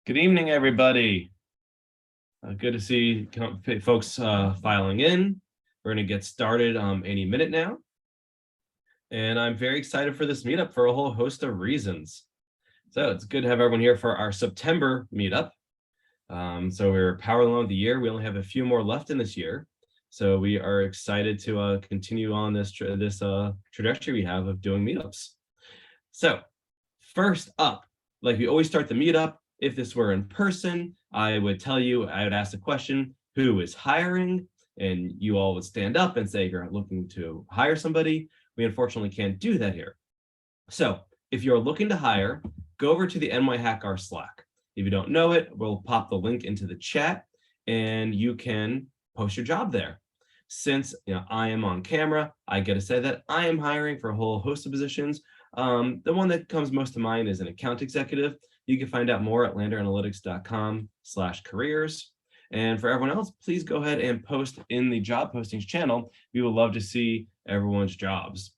Good evening, everybody. Good to see folks filing in. We're going to get started any minute now. And I'm very excited for this meetup for a whole host of reasons. So it's good to have everyone here for our September meetup. So we're powering along the year. We only have a few more left in this year. So we are excited to continue on this trajectory we have of doing meetups. So first up, like we always start the meetup, if this were in person, I would ask the question, who is hiring? And you all would stand up and say you're looking to hire somebody. We unfortunately can't do that here. So if you're looking to hire, go over to the NYHackR Slack. If you don't know it, we'll pop the link into the chat and you can post your job there. Since I am on camera, I get to say that I am hiring for a whole host of positions. The one that comes most to mind is an account executive. You can find out more at landeranalytics.com/careers. And for everyone else, please go ahead and post in the job postings channel. We would love to see everyone's jobs.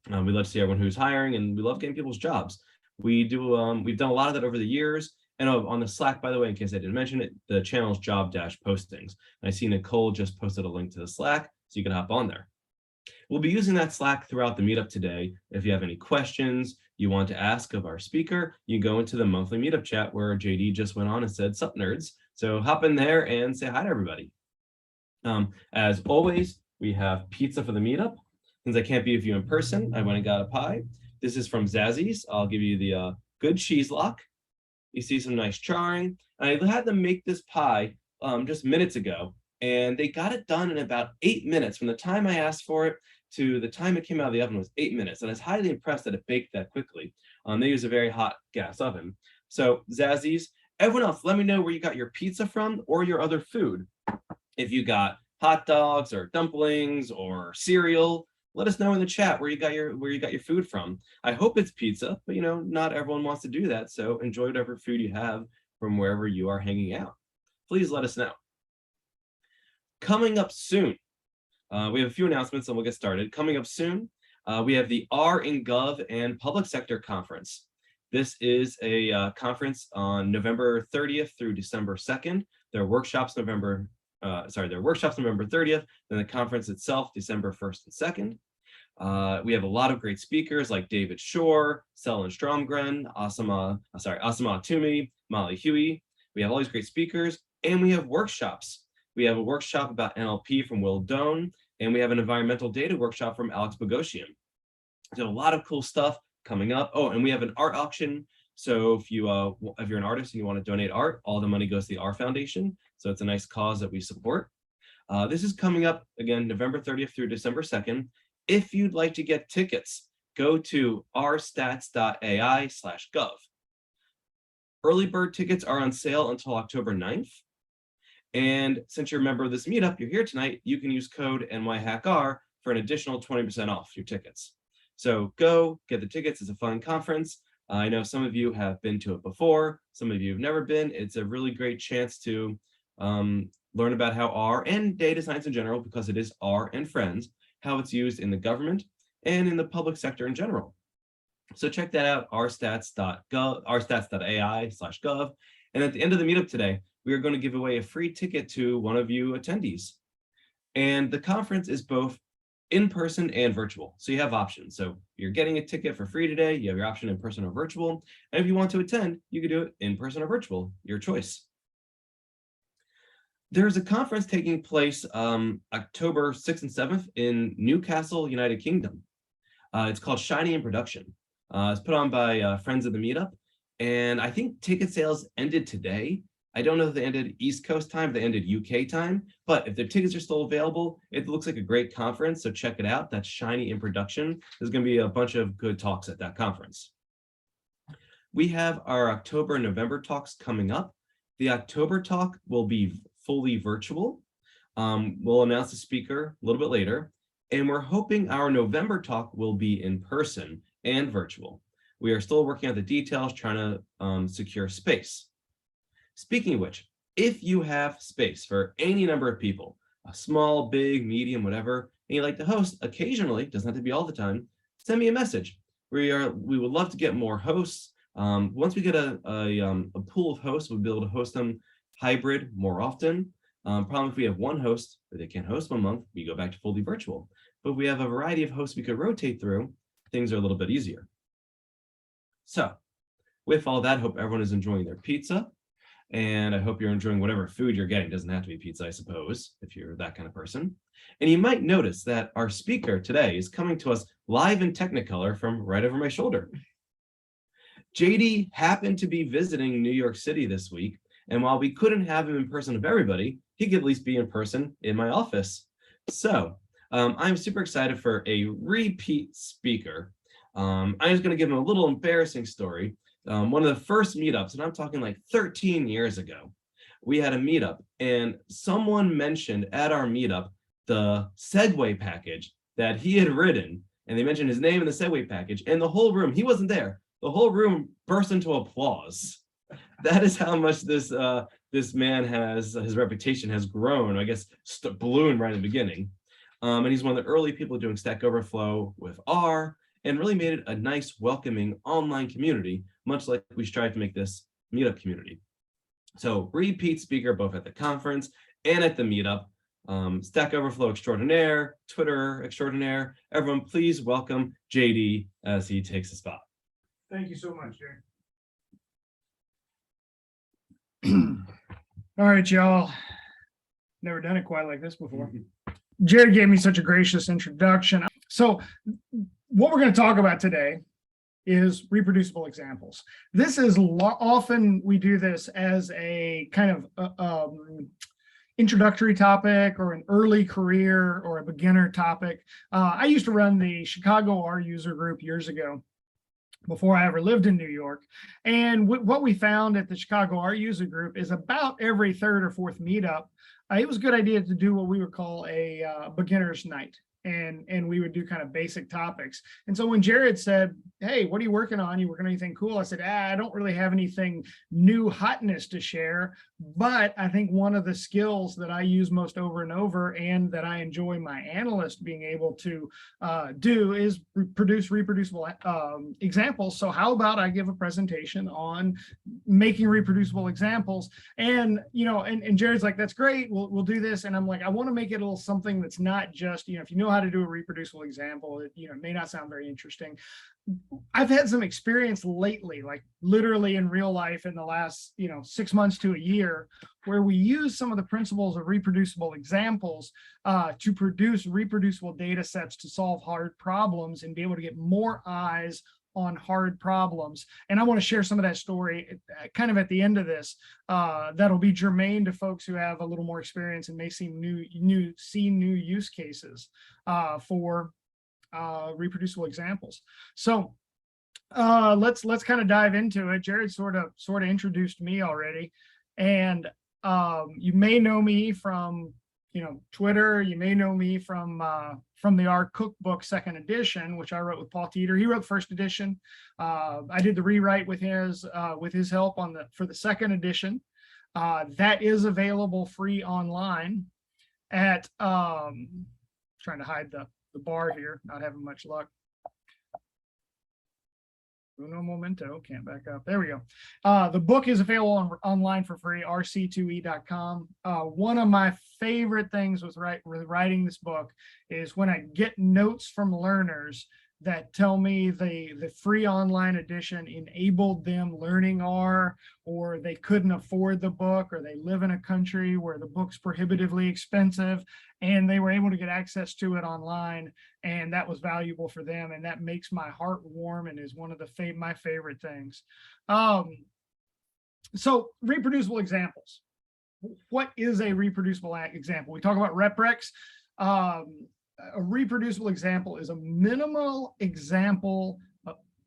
We love to see everyone who's hiring, and we love getting people's jobs. We've done a lot of that over the years. And on the Slack, by the way, in case I didn't mention it, the channel is job-postings. And I see Nicole just posted a link to the Slack, so you can hop on there. We'll be using that Slack throughout the meetup today. If you have any questions you want to ask of our speaker, you go into the monthly meetup chat where JD just went on and said, "Sup, nerds." So hop in there and say hi to everybody. As always, we have pizza for the meetup. Since I can't be with you in person, I went and got a pie. This is from Zazzy's. I'll give you the good cheese lock. You see some nice charring. I had them make this pie just minutes ago, and they got it done in about 8 minutes. From the time I asked for it to the time it came out of the oven was 8 minutes. And I was highly impressed that it baked that quickly. They use a very hot gas oven. So Zazzy's, everyone else, let me know where you got your pizza from or your other food. If you got hot dogs or dumplings or cereal, let us know in the chat where you got your food from. I hope it's pizza, but not everyone wants to do that. So enjoy whatever food you have from wherever you are hanging out. Please let us know. Coming up soon, we have a few announcements and we'll get started. Coming up soon, we have the R in Gov and Public Sector Conference. This is a conference on November 30th through December 2nd. There are workshops November 30th, then the conference itself, December 1st and 2nd. We have a lot of great speakers like David Shore, Selin Stromgren, Asama Toomey, Molly Huey. We have all these great speakers, and we have workshops. We have a workshop about NLP from Will Doan, and we have an environmental data workshop from Alex Bogosian. So a lot of cool stuff coming up. Oh, and we have an art auction. So if you're an artist and you want to donate art, all the money goes to the R Foundation. So it's a nice cause that we support. This is coming up again, November 30th through December 2nd. If you'd like to get tickets, go to rstats.ai/gov. Early bird tickets are on sale until October 9th. And since you're a member of this meetup, you're here tonight, you can use code NYHackR for an additional 20% off your tickets. So go get the tickets. It's a fun conference. I know some of you have been to it before. Some of you have never been. It's a really great chance to learn about how R and data science in general, because it is R and friends, how it's used in the government and in the public sector in general. So check that out, rstats.ai/gov. And at the end of the meetup today, we are going to give away a free ticket to one of you attendees. And the conference is both in person and virtual. So you have options. So you're getting a ticket for free today. You have your option in person or virtual. And if you want to attend, you can do it in person or virtual, your choice. There's a conference taking place October 6th and 7th in Newcastle, United Kingdom. It's called Shiny in Production. It's put on by friends of the meetup. And I think ticket sales ended today. I don't know if they ended East Coast time, if they ended UK time, but if the tickets are still available, it looks like a great conference, so check it out. That's Shiny in Production. There's going to be a bunch of good talks at that conference. We have our October and November talks coming up. The October talk will be fully virtual. We'll announce the speaker a little bit later, and we're hoping our November talk will be in person and virtual. We are still working out the details, trying to secure space. Speaking of which, if you have space for any number of people, a small, big, medium, whatever, and you'd like to host occasionally, doesn't have to be all the time, send me a message. We would love to get more hosts. Once we get a pool of hosts, we'll be able to host them hybrid more often. Problem if we have one host that they can't host 1 month, we go back to fully virtual. But if we have a variety of hosts we could rotate through, things are a little bit easier. So with all that, hope everyone is enjoying their pizza. And I hope you're enjoying whatever food you're getting. It doesn't have to be pizza, I suppose, if you're that kind of person. And you might notice that our speaker today is coming to us live in Technicolor from right over my shoulder. JD happened to be visiting New York City this week. And while we couldn't have him in person with everybody, he could at least be in person in my office. So I'm super excited for a repeat speaker. I'm just going to give him a little embarrassing story. One of the first meetups, and I'm talking like 13 years ago, we had a meetup and someone mentioned at our meetup the Segway package that he had written, and they mentioned his name in the Segway package, and the whole room, he wasn't there, the whole room burst into applause. That is how much this man has, his reputation has grown, I guess, ballooned right in the beginning. And he's one of the early people doing Stack Overflow with R, and really made it a nice, welcoming online community, much like we strive to make this meetup community. So repeat speaker both at the conference and at the meetup, Stack Overflow extraordinaire, Twitter extraordinaire. Everyone, please welcome JD as he takes the spot. Thank you so much, Jared. All right, y'all. Never done it quite like this before. Jared gave me such a gracious introduction. So what we're going to talk about today is reproducible examples. This is often we do this as a kind of introductory topic or an early career or a beginner topic. I used to run the Chicago R user group years ago, before I ever lived in New York. And what we found at the Chicago R user group is about every third or fourth meetup, it was a good idea to do what we would call a beginner's night. And we would do kind of basic topics. And so when Jared said, hey, what are you working on? You working on anything cool? I said, I don't really have anything new hotness to share, but I think one of the skills that I use most over and over and that I enjoy my analyst being able to do is produce reproducible examples. So how about I give a presentation on making reproducible examples? And, you know, and Jared's like, that's great. We'll do this. And I'm like, I want to make it a little something that's not just, you know, if you know how to do a reproducible example, it, you know, may not sound very interesting. I've had some experience lately, like literally in real life in the last, 6 months to a year, where we use some of the principles of reproducible examples to produce reproducible data sets to solve hard problems and be able to get more eyes on hard problems. And I want to share some of that story kind of at the end of this. That'll be germane to folks who have a little more experience and may see new use cases for reproducible examples. So let's kind of dive into it. Jared sort of introduced me already, and you may know me from Twitter. You may know me from the R Cookbook second edition, which I wrote with Paul Teeter. He wrote first edition. I did the rewrite with his help for the second edition. That is available free online at trying to hide the bar here, not having much luck. Uno momento, can't back up. There we go. The book is available online for free, rc2e.com. One of my favorite things with writing this book is when I get notes from learners that tell me the free online edition enabled them learning R, or they couldn't afford the book, or they live in a country where the book's prohibitively expensive and they were able to get access to it online, and that was valuable for them, and that makes my heart warm and is one of my favorite things. So reproducible examples. What is a reproducible example? We talk about reprex. A reproducible example is a minimal example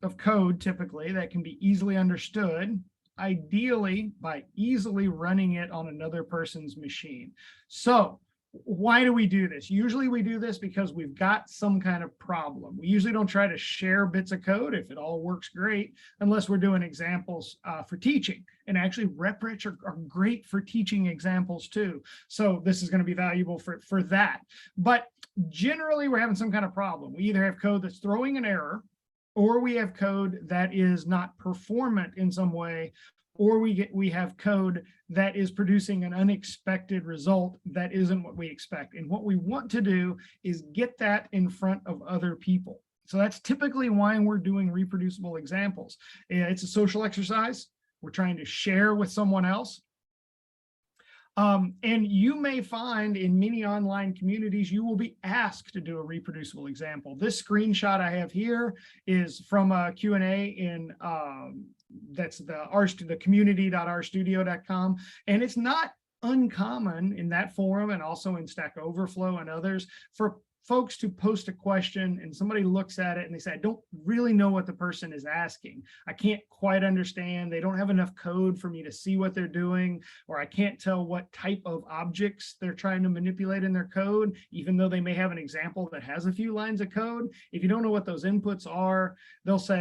of code, typically, that can be easily understood, ideally by easily running it on another person's machine. So why do we do this? Usually we do this because we've got some kind of problem. We usually don't try to share bits of code if it all works great, unless we're doing examples for teaching. And actually reprex are great for teaching examples too. So this is going to be valuable for that. But generally we're having some kind of problem. We either have code that's throwing an error, or we have code that is not performant in some way, or we have code that is producing an unexpected result that isn't what we expect. And what we want to do is get that in front of other people. So that's typically why we're doing reproducible examples. It's a social exercise. We're trying to share with someone else. And you may find in many online communities, you will be asked to do a reproducible example. This screenshot I have here is from a Q&A in that's the community.rstudio.com. And it's not uncommon in that forum and also in Stack Overflow and others for folks to post a question and somebody looks at it and they say, I don't really know what the person is asking. I can't quite understand. They don't have enough code for me to see what they're doing, or I can't tell what type of objects they're trying to manipulate in their code, even though they may have an example that has a few lines of code. If you don't know what those inputs are,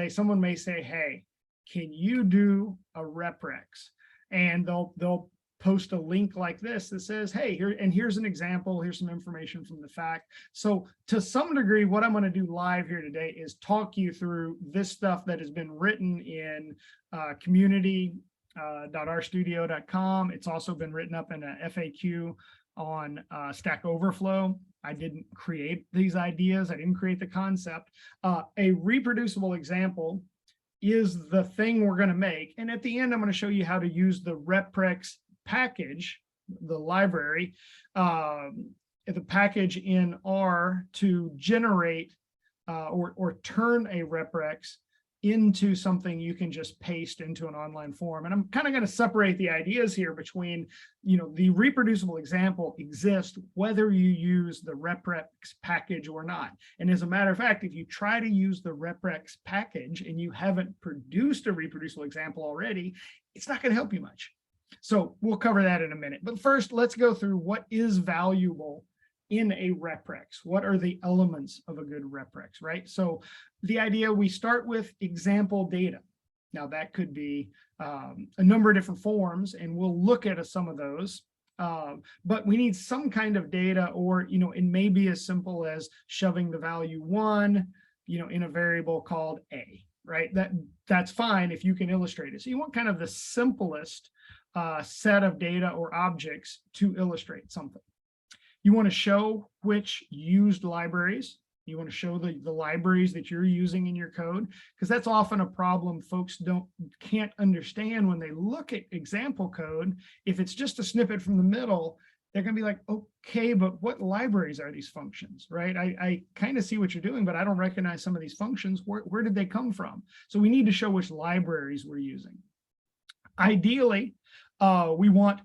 someone may say, hey, can you do a reprex? And they'll post a link like this that says, hey, here's an example, here's some information from the fact. So to some degree, what I'm going to do live here today is talk you through this stuff that has been written in community.rstudio.com. It's also been written up in a FAQ on Stack Overflow. I didn't create these ideas. I didn't create the concept. A reproducible example is the thing we're going to make. And at the end, I'm going to show you how to use the reprex package, the library, the package in R to generate or turn a reprex into something you can just paste into an online form. And I'm kind of going to separate the ideas here between, the reproducible example exists whether you use the reprex package or not. And as a matter of fact, if you try to use the reprex package and you haven't produced a reproducible example already, it's not going to help you much. So we'll cover that in a minute. But first, let's go through what is valuable in a reprex. What are the elements of a good reprex, right? So the idea, we start with example data. Now that could be a number of different forms, and we'll look at some of those. But we need some kind of data, or, it may be as simple as shoving the value 1, in a variable called A, right? That's fine if you can illustrate it. So you want kind of the simplest set of data or objects to illustrate something. You want to show which used libraries. You want to show the libraries that you're using in your code, because that's often a problem folks can't understand when they look at example code. If it's just a snippet from the middle, they're going to be like, okay, but what libraries are these functions, right? I kind of see what you're doing, but I don't recognize some of these functions. Where did they come from? So we need to show which libraries we're using. Ideally, we want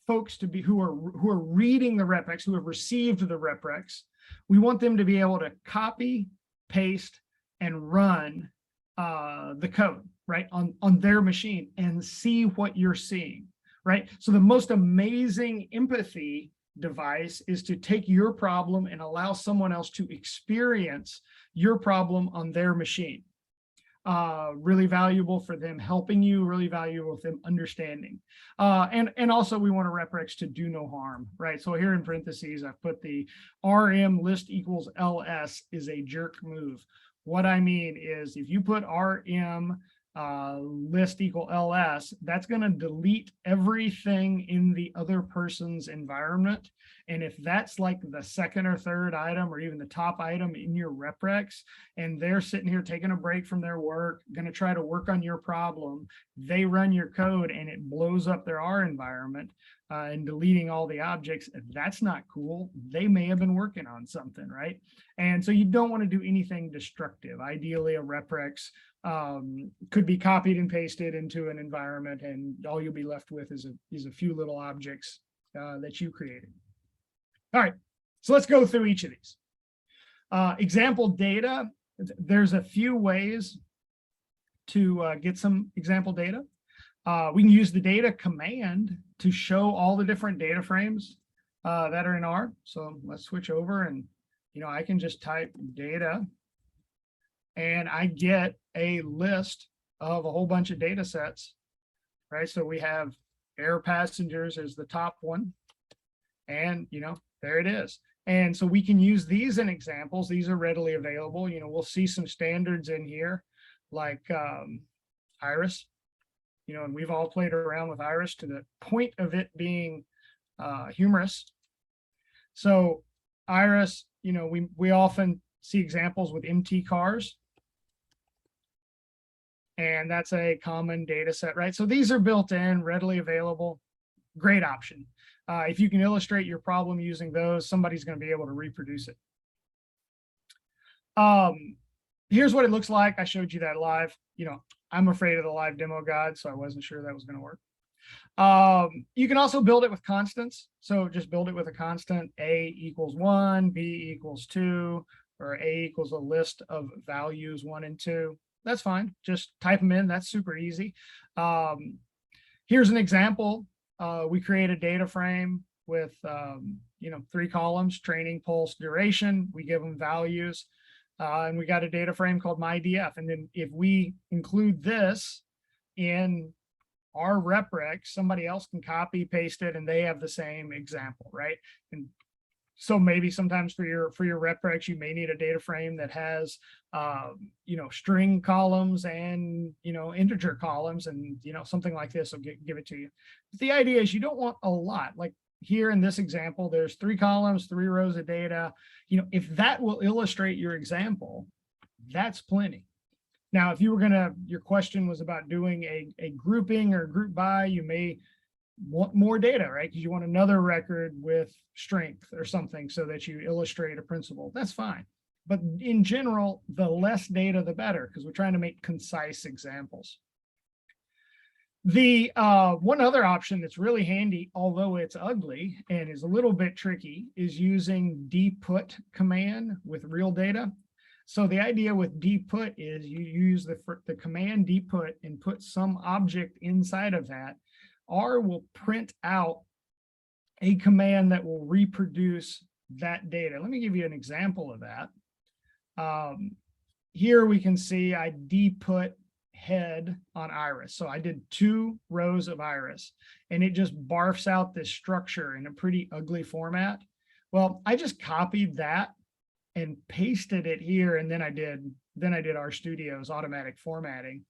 folks to be who are reading the reprex, who have received the reprex. We want them to be able to copy, paste, and run the code, right, on their machine and see what you're seeing, right? So the most amazing empathy device is to take your problem and allow someone else to experience your problem on their machine. Really valuable for them helping you, really valuable for them understanding. And also we want a reprex to do no harm, right? So here in parentheses, I've put the RM list equals LS is a jerk move. What I mean is if you put RM list equal LS, that's going to delete everything in the other person's environment. And if that's like the second or third item, or even the top item in your reprex, and they're sitting here taking a break from their work, going to try to work on your problem, they run your code and it blows up their R environment and deleting all the objects, that's not cool. They may have been working on something, right? And so you don't want to do anything destructive. Ideally, a reprex could be copied and pasted into an environment, and all you'll be left with is a few little objects that you created. All right, so let's go through each of these. Example data, there's a few ways to get some example data. We can use the data command to show all the different data frames that are in R. So let's switch over, and I can just type data, and I get a list of a whole bunch of data sets, right? So we have air passengers as the top one, and there it is. And so we can use these in examples. These are readily available. You know, we'll see some standards in here like iris, you know, and we've all played around with iris to the point of it being humorous. So iris, you know, we often see examples with MT cars. And that's a common data set, right? So these are built in, readily available, great option. If you can illustrate your problem using those, somebody's going to be able to reproduce it. Here's what it looks like. I showed you that live. You know, I'm afraid of the live demo guide, so I wasn't sure that was going to work. You can also build it with constants. So just build it with a constant, A equals 1, B equals 2, or A equals a list of values 1 and 2. That's fine. Just type them in. That's super easy. Here's an example. We create a data frame with, you know, 3 columns, training, pulse, duration. We give them values. And we got a data frame called myDF. And then if we include this in our reprex, somebody else can copy, paste it, and they have the same example, right? And so maybe sometimes for your reprex, you may need a data frame that has, you know, string columns and, you know, integer columns, and, you know, something like this will give it to you. But the idea is you don't want a lot. Like here in this example, there's 3 columns, 3 rows of data. You know, if that will illustrate your example, that's plenty. Now, if you were your question was about doing a grouping or group by, you may want more data, right? Because you want another record with strength or something so that you illustrate a principle. That's fine. But in general, the less data, the better, because we're trying to make concise examples. The one other option that's really handy, although it's ugly and is a little bit tricky, is using dput command with real data. So the idea with dput is you use the command dput and put some object inside of that. R will print out a command that will reproduce that data. Let me give you an example of that. Here we can see I dput head on iris. So I did 2 rows of iris, and it just barfs out this structure in a pretty ugly format. Well, I just copied that and pasted it here, and then I did RStudio's automatic formatting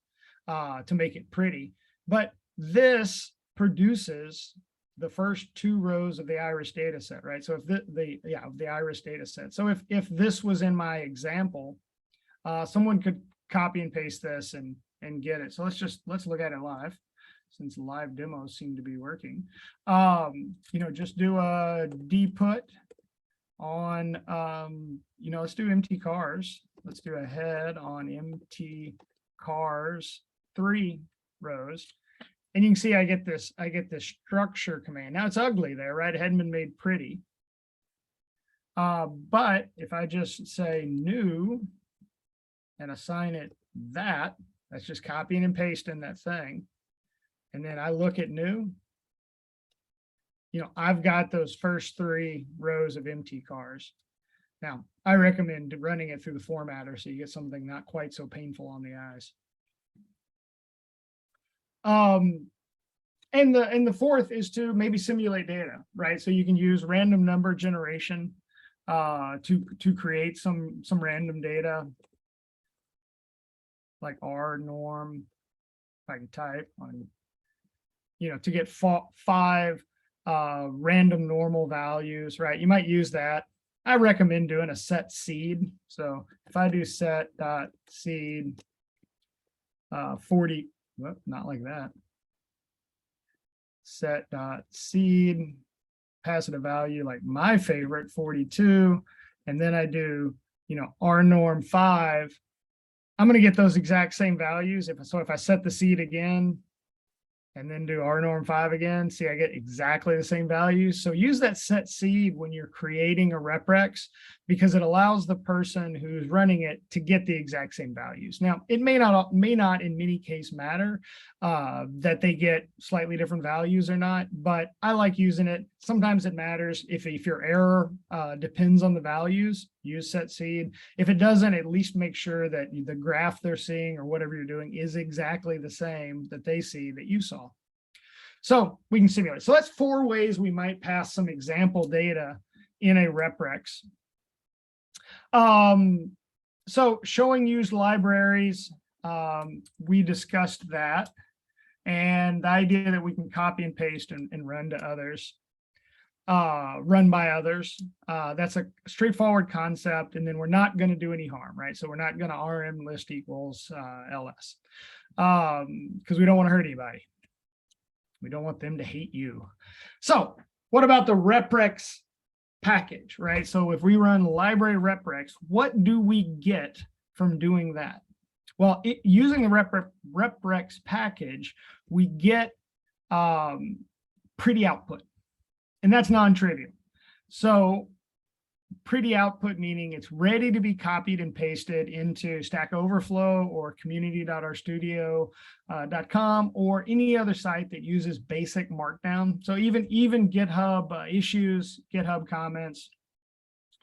to make it pretty. But this produces the first 2 rows of the iris data set, right? So if the iris data set. So if this was in my example, someone could copy and paste this and get it. So let's look at it live, since live demos seem to be working. You know, just do a dput on, you know, let's do MT cars. Let's do a head on MT cars, 3 rows. And you can see I get this structure command. Now it's ugly there, right? It hadn't been made pretty. But if I just say new and assign it that's just copying and pasting that thing. And then I look at new, you know, I've got those first 3 rows of MT cars. Now, I recommend running it through the formatter so you get something not quite so painful on the eyes. And the fourth is to maybe simulate data, right? So you can use random number generation to create some random data, like R norm. If I can type on, you know, to get 5 random normal values, right? You might use that. I recommend doing a set seed. So if I do set dot seed 40, well, not like that. Set dot seed, pass it a value like my favorite 42, and then I do, you know, R norm 5. I'm going to get those exact same values. If I set the seed again and then do R norm 5 again, see, I get exactly the same values. So use that set seed when you're creating a reprex, because it allows the person who's running it to get the exact same values. Now, it may not in many cases matter that they get slightly different values or not, but I like using it. Sometimes it matters. If your error depends on the values, use set seed. If it doesn't, at least make sure that the graph they're seeing or whatever you're doing is exactly the same that they see that you saw. So we can simulate. So that's 4 ways we might pass some example data in a reprex. So showing used libraries, we discussed that, and the idea that we can copy and paste and run to others, run by others. That's a straightforward concept, and then we're not going to do any harm, right? So we're not going to rm list equals ls, because we don't want to hurt anybody. We don't want them to hate you. So what about the reprex package, right? So if we run library reprex, what do we get from doing that? Well, using the reprex package, we get pretty output, and that's non-trivial. So pretty output meaning it's ready to be copied and pasted into Stack Overflow or community.rstudio.com or any other site that uses basic Markdown. So even GitHub issues, GitHub comments,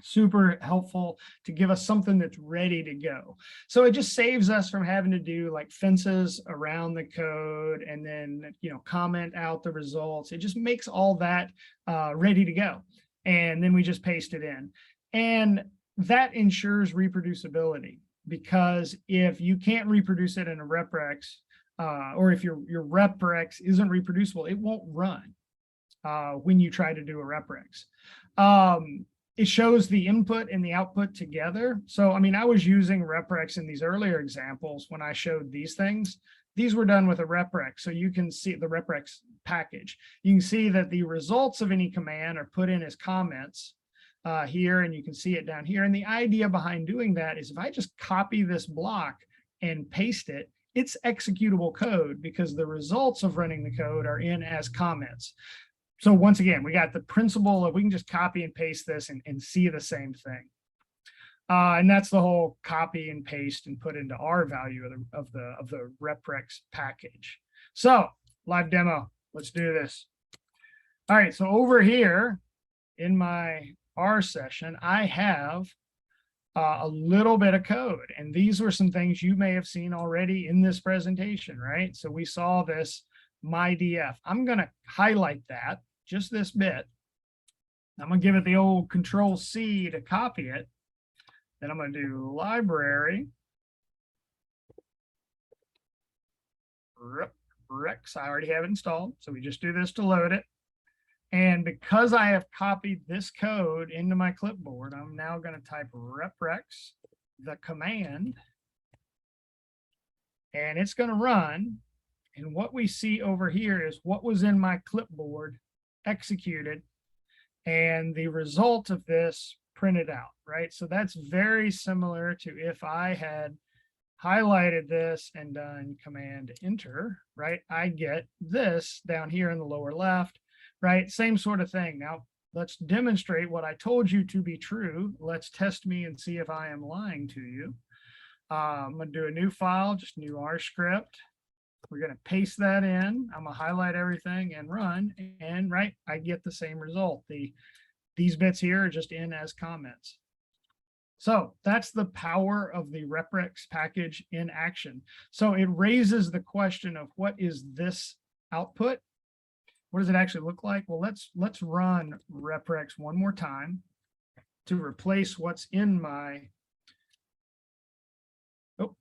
super helpful to give us something that's ready to go. So it just saves us from having to do like fences around the code and then, comment out the results. It just makes all that ready to go. And then we just paste it in. And that ensures reproducibility, because if you can't reproduce it in a reprex, or if your reprex isn't reproducible, it won't run when you try to do a reprex. It shows the input and the output together. So, I mean, I was using reprex in these earlier examples when I showed these things. These were done with a reprex, so you can see the reprex package. You can see that the results of any command are put in as comments here, and you can see it down here. And the idea behind doing that is if I just copy this block and paste it, it's executable code because the results of running the code are in as comments. So once again, we got the principle of we can just copy and paste this and see the same thing. And that's the whole copy and paste and put into our value of the reprex package. So live demo, let's do this. All right, so over here in my R session, I have a little bit of code, and these were some things you may have seen already in this presentation, right? So we saw this MyDF. I'm going to highlight that just this bit. I'm going to give it the old Control-C to copy it. Then I'm going to do library reprex. I already have it installed, so we just do this to load it. And because I have copied this code into my clipboard, I'm now going to type reprex, the command, and it's going to run. And what we see over here is what was in my clipboard executed, and the result of this printed out, right? So that's very similar to if I had highlighted this and done Command Enter, right? I get this down here in the lower left, right? Same sort of thing. Now let's demonstrate what I told you to be true. Let's test me and see if I am lying to you. I'm going to do a new file, just new R script. We're going to paste that in. I'm going to highlight everything and run, and right, I get the same result. These bits here are just in as comments. So that's the power of the reprex package in action. So it raises the question of what is this output? What does it actually look like? Well, let's run reprex one more time to replace what's in my, oh.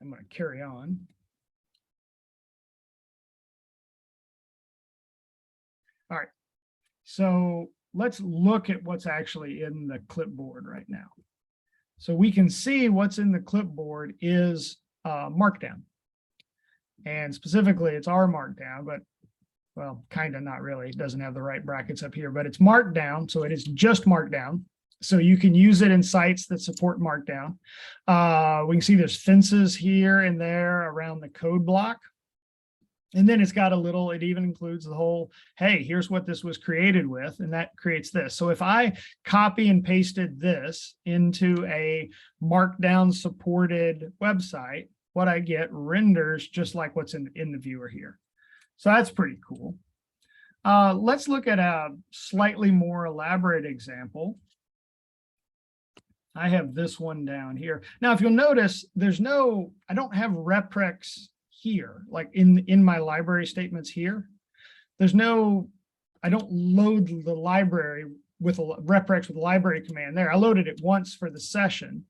I'm going to carry on. All right, so let's look at what's actually in the clipboard right now. So we can see what's in the clipboard is Markdown. And specifically, it's our Markdown, but, well, kind of not really. It doesn't have the right brackets up here, but it's Markdown, so it is just Markdown. So you can use it in sites that support Markdown. We can see there's fences here and there around the code block. And then it's got a little, it even includes the whole, hey, here's what this was created with, and that creates this. So if I copy and pasted this into a Markdown supported website, what I get renders just like what's in the viewer here. So that's pretty cool. Let's look at a slightly more elaborate example. I have this one down here. Now, if you'll notice, I don't have reprex here, like in my library statements here. There's no, I don't load the library with a reprex with a library command there. I loaded it once for the session.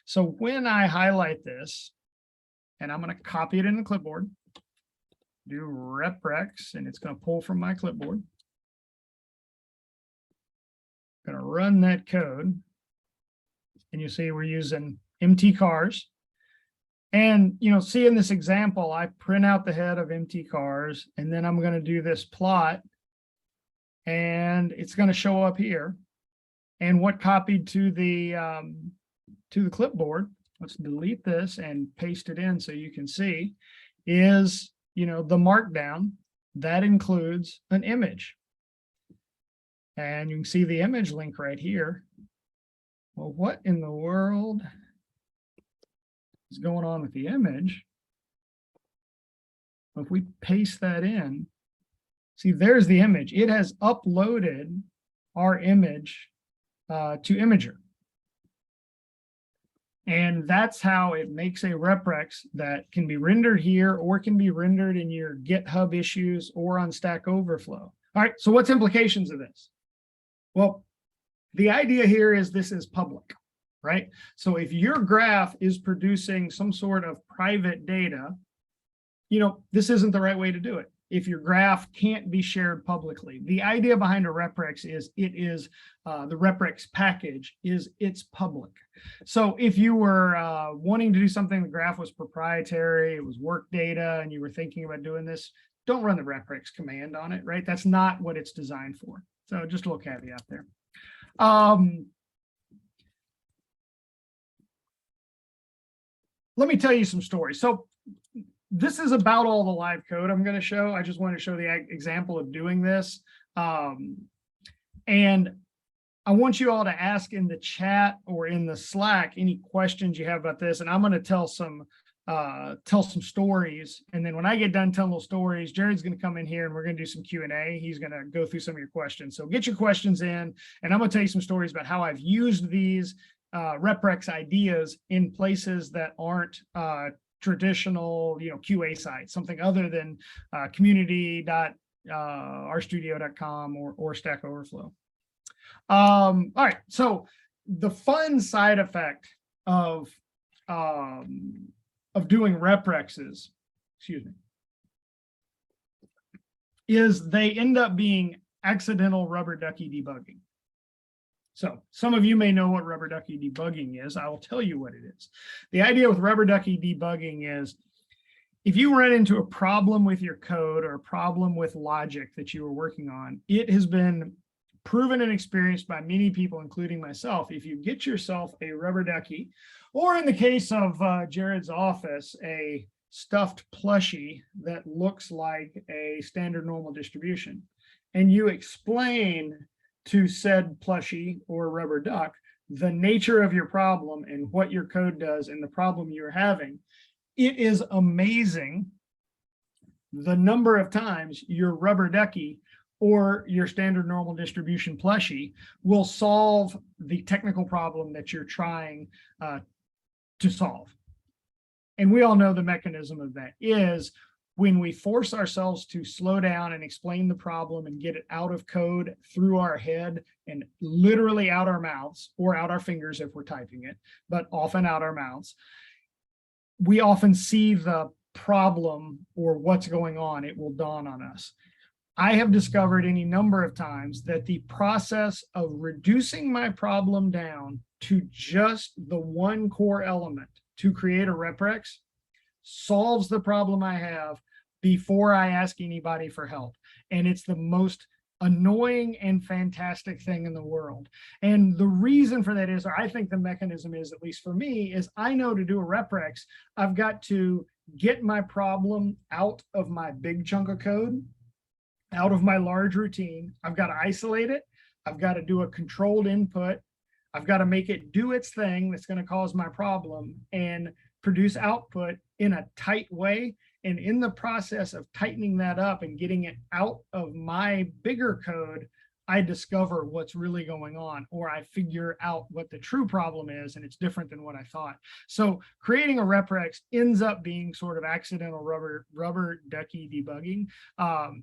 So when I highlight this, and I'm going to copy it in the clipboard, do reprex, and it's going to pull from my clipboard. Going to run that code, and you see we're using empty cars. And, you know, see in this example, I print out the head of empty cars, and then I'm going to do this plot, and it's going to show up here. And what copied to the clipboard, let's delete this and paste it in so you can see, is, you know, the markdown that includes an image. And you can see the image link right here. Well, what in the world is going on with the image? If we paste that in, see, there's the image. It has uploaded our image to Imager. And that's how it makes a reprex that can be rendered here, or can be rendered in your GitHub issues or on Stack Overflow. All right, so what's implications of this? Well, the idea here is this is public, right? So if your graph is producing some sort of private data, you know, this isn't the right way to do it. If your graph can't be shared publicly, the idea behind a reprex is it is the reprex package is it's public. So if you were wanting to do something, the graph was proprietary, it was work data, and you were thinking about doing this, don't run the reprex command on it, right? That's not what it's designed for. So just a little caveat there. Let me tell you some stories. So this is about all the live code I'm going to show. I just want to show the example of doing this. And I want you all to ask in the chat or in the Slack any questions you have about this. And I'm going to tell some stories. And then when I get done telling those stories, Jared's going to come in here and we're going to do some Q&A. He's going to go through some of your questions. So get your questions in, and I'm going to tell you some stories about how I've used these reprex ideas in places that aren't traditional, you know, QA sites, something other than community.rstudio.com or Stack Overflow. All right, so the fun side effect of doing reprexes, excuse me, is they end up being accidental rubber ducky debugging. So some of you may know what rubber ducky debugging is. I will tell you what it is. The idea with rubber ducky debugging is if you run into a problem with your code or a problem with logic that you were working on, it has been proven and experienced by many people, including myself. If you get yourself a rubber ducky, or in the case of Jared's office, a stuffed plushie that looks like a standard normal distribution, and you explain to said plushie or rubber duck the nature of your problem and what your code does and the problem you're having, it is amazing the number of times your rubber ducky or your standard normal distribution plushie will solve the technical problem that you're trying to solve. And we all know the mechanism of that is when we force ourselves to slow down and explain the problem and get it out of code through our head and literally out our mouths, or out our fingers if we're typing it, but often out our mouths, we often see the problem or what's going on. It will dawn on us. I have discovered any number of times that the process of reducing my problem down to just the one core element to create a reprex solves the problem I have before I ask anybody for help. And it's the most annoying and fantastic thing in the world. And the reason for that is, or I think the mechanism is, at least for me, is I know to do a reprex, I've got to get my problem out of my big chunk of code, out of my large routine. I've got to isolate it. I've got to do a controlled input. I've got to make it do its thing that's going to cause my problem and produce output in a tight way. And in the process of tightening that up and getting it out of my bigger code, I discover what's really going on, or I figure out what the true problem is, and it's different than what I thought. So creating a reprex ends up being sort of accidental rubber ducky debugging.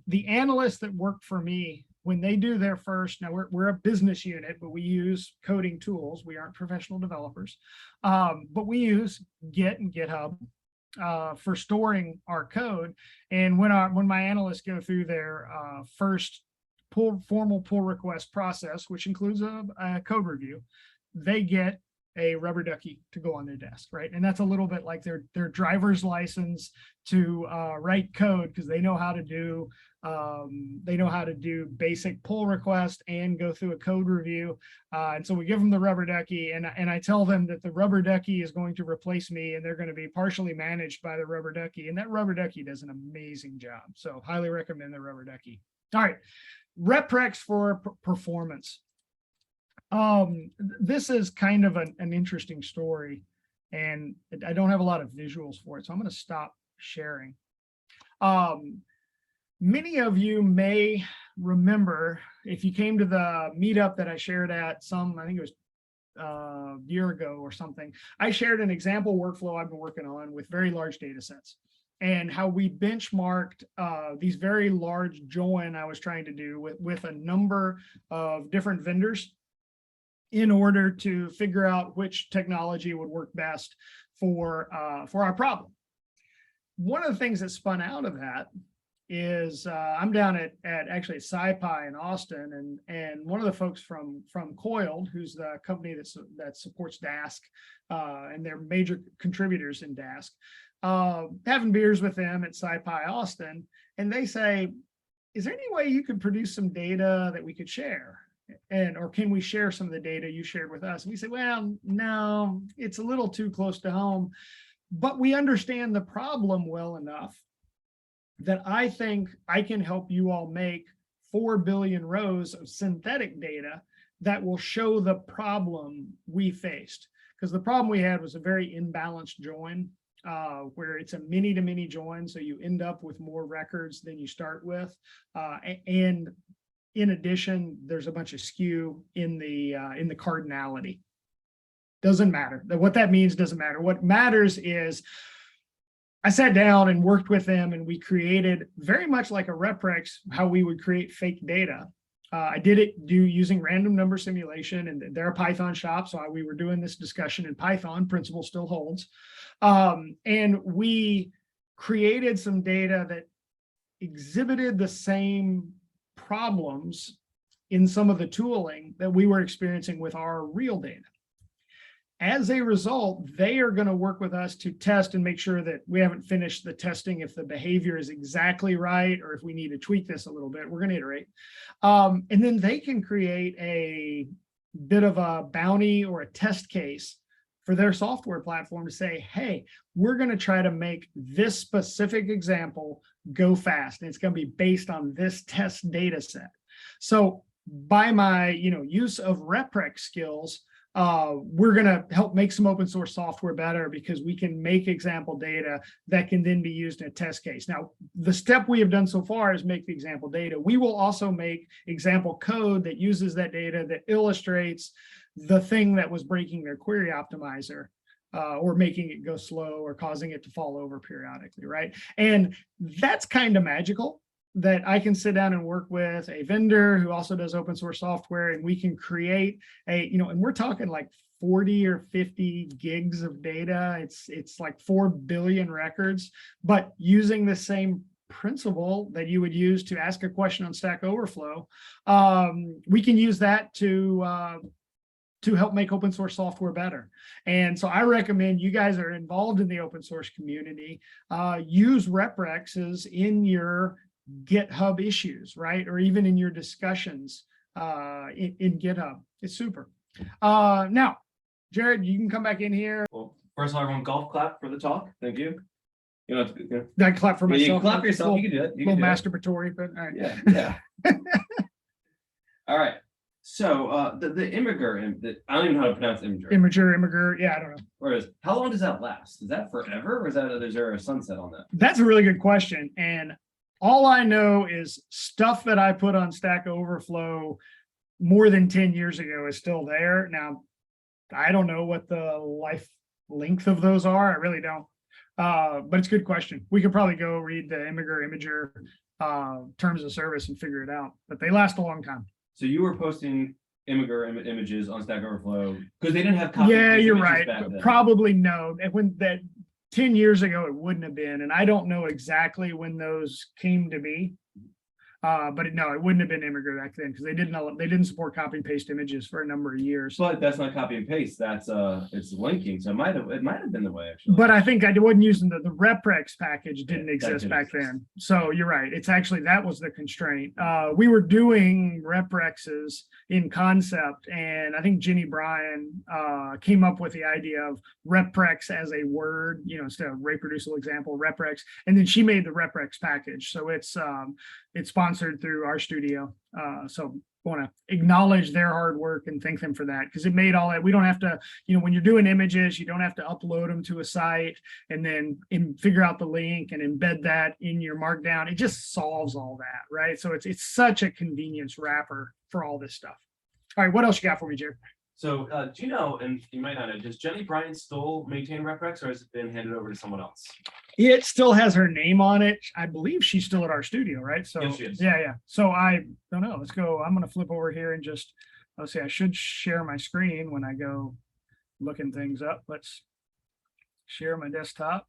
The analysts that work for me, when they do their first, now we're a business unit, but we use coding tools. We aren't professional developers, but we use Git and GitHub for storing our code. And when my analysts go through their first formal pull request process, which includes a code review, they get a rubber ducky to go on their desk, right? And that's a little bit like their driver's license to write code, because they know how to do basic pull request and go through a code review. And so we give them the rubber ducky, and I tell them that the rubber ducky is going to replace me, and they're going to be partially managed by the rubber ducky. And that rubber ducky does an amazing job. So highly recommend the rubber ducky. All right, reprex for performance. This is kind of an interesting story, and I don't have a lot of visuals for it, so I'm going to stop sharing. Many of you may remember, if you came to the meetup that I shared at I think it was a year ago or something, I shared an example workflow I've been working on with very large data sets, and how we benchmarked these very large join I was trying to do with a number of different vendors in order to figure out which technology would work best for our problem. One of the things that spun out of that is I'm down at actually at SciPy in Austin, and one of the folks from Coiled, who's the company that supports Dask, and they're major contributors in Dask, having beers with them at SciPy Austin, and they say, is there any way you could produce some data that we could share? Or can we share some of the data you shared with us? And we say, well, no, it's a little too close to home, but we understand the problem well enough that I think I can help you all make 4 billion rows of synthetic data that will show the problem we faced. Because the problem we had was a very imbalanced join, where it's a many-to-many join, so you end up with more records than you start with, and in addition, there's a bunch of skew in the cardinality. Doesn't matter. What that means doesn't matter. What matters is I sat down and worked with them, and we created very much like a reprex, how we would create fake data. I did it using random number simulation, and they're a Python shop, so we were doing this discussion in Python. Principle still holds. And we created some data that exhibited the same problems in some of the tooling that we were experiencing with our real data. As a result, they are going to work with us to test and make sure that we haven't finished the testing if the behavior is exactly right, or if we need to tweak this a little bit. We're going to iterate. And then they can create a bit of a bounty or a test case for their software platform to say, hey, we're going to try to make this specific example go fast, and it's going to be based on this test data set. So by my use of reprex skills, we're going to help make some open source software better, because we can make example data that can then be used in a test case. Now, the step we have done so far is make the example data. We will also make example code that uses that data, that illustrates the thing that was breaking their query optimizer, or making it go slow, or causing it to fall over periodically, right? And that's kind of magical, that I can sit down and work with a vendor who also does open source software, and we can create and we're talking like 40 or 50 gigs of data. It's like 4 billion records, but using the same principle that you would use to ask a question on Stack Overflow, we can use that to help make open source software better. And so I recommend you guys are involved in the open source community, use reprexes in your GitHub issues, right? Or even in your discussions in GitHub. It's super. Now, Jared, you can come back in here. Well, first of all, everyone, golf clap for the talk. Thank you. I clap for myself. You can clap for yourself. You can do it. You a can little do masturbatory, but all right. Yeah. All right. So the imager, I don't even know how to pronounce imager. Imager. Yeah, I don't know. Whereas, how long does that last? Is that forever, or is there a sunset on that? That's a really good question. And all I know is stuff that I put on Stack Overflow more than 10 years ago is still there. Now, I don't know what the life length of those are. I really don't. But it's a good question. We could probably go read the Imager terms of service and figure it out, but they last a long time. So you were posting images on Stack Overflow because they didn't have copy. Yeah, you're right. Probably no. And when that 10 years ago, it wouldn't have been. And I don't know exactly when those came to be. But no, it wouldn't have been Imager back then because they didn't support copy and paste images for a number of years. But that's not copy and paste. That's it's linking. So it might have been the way actually. But I think I wasn't using the reprex package didn't exist back then. So you're right. It's actually that was the constraint. We were doing reprexes in concept, and I think Jenny Bryan came up with the idea of reprex as a word, instead of reproducible example, reprex, and then she made the reprex package. So it's sponsored through our studio. So I want to acknowledge their hard work and thank them for that, because it made all that. We don't have to, when you're doing images, you don't have to upload them to a site and then figure out the link and embed that in your markdown. It just solves all that, right? So it's such a convenience wrapper for all this stuff. All right, what else you got for me, Jared? So do you know, and you might not know, does Jenny Bryan still maintain reprex, or has it been handed over to someone else? It still has her name on it. I believe she's still at our studio, right? So yes, she is. Yeah. So I don't know. Let's go. I'm going to flip over here and just, let's see, I should share my screen when I go looking things up. Let's share my desktop.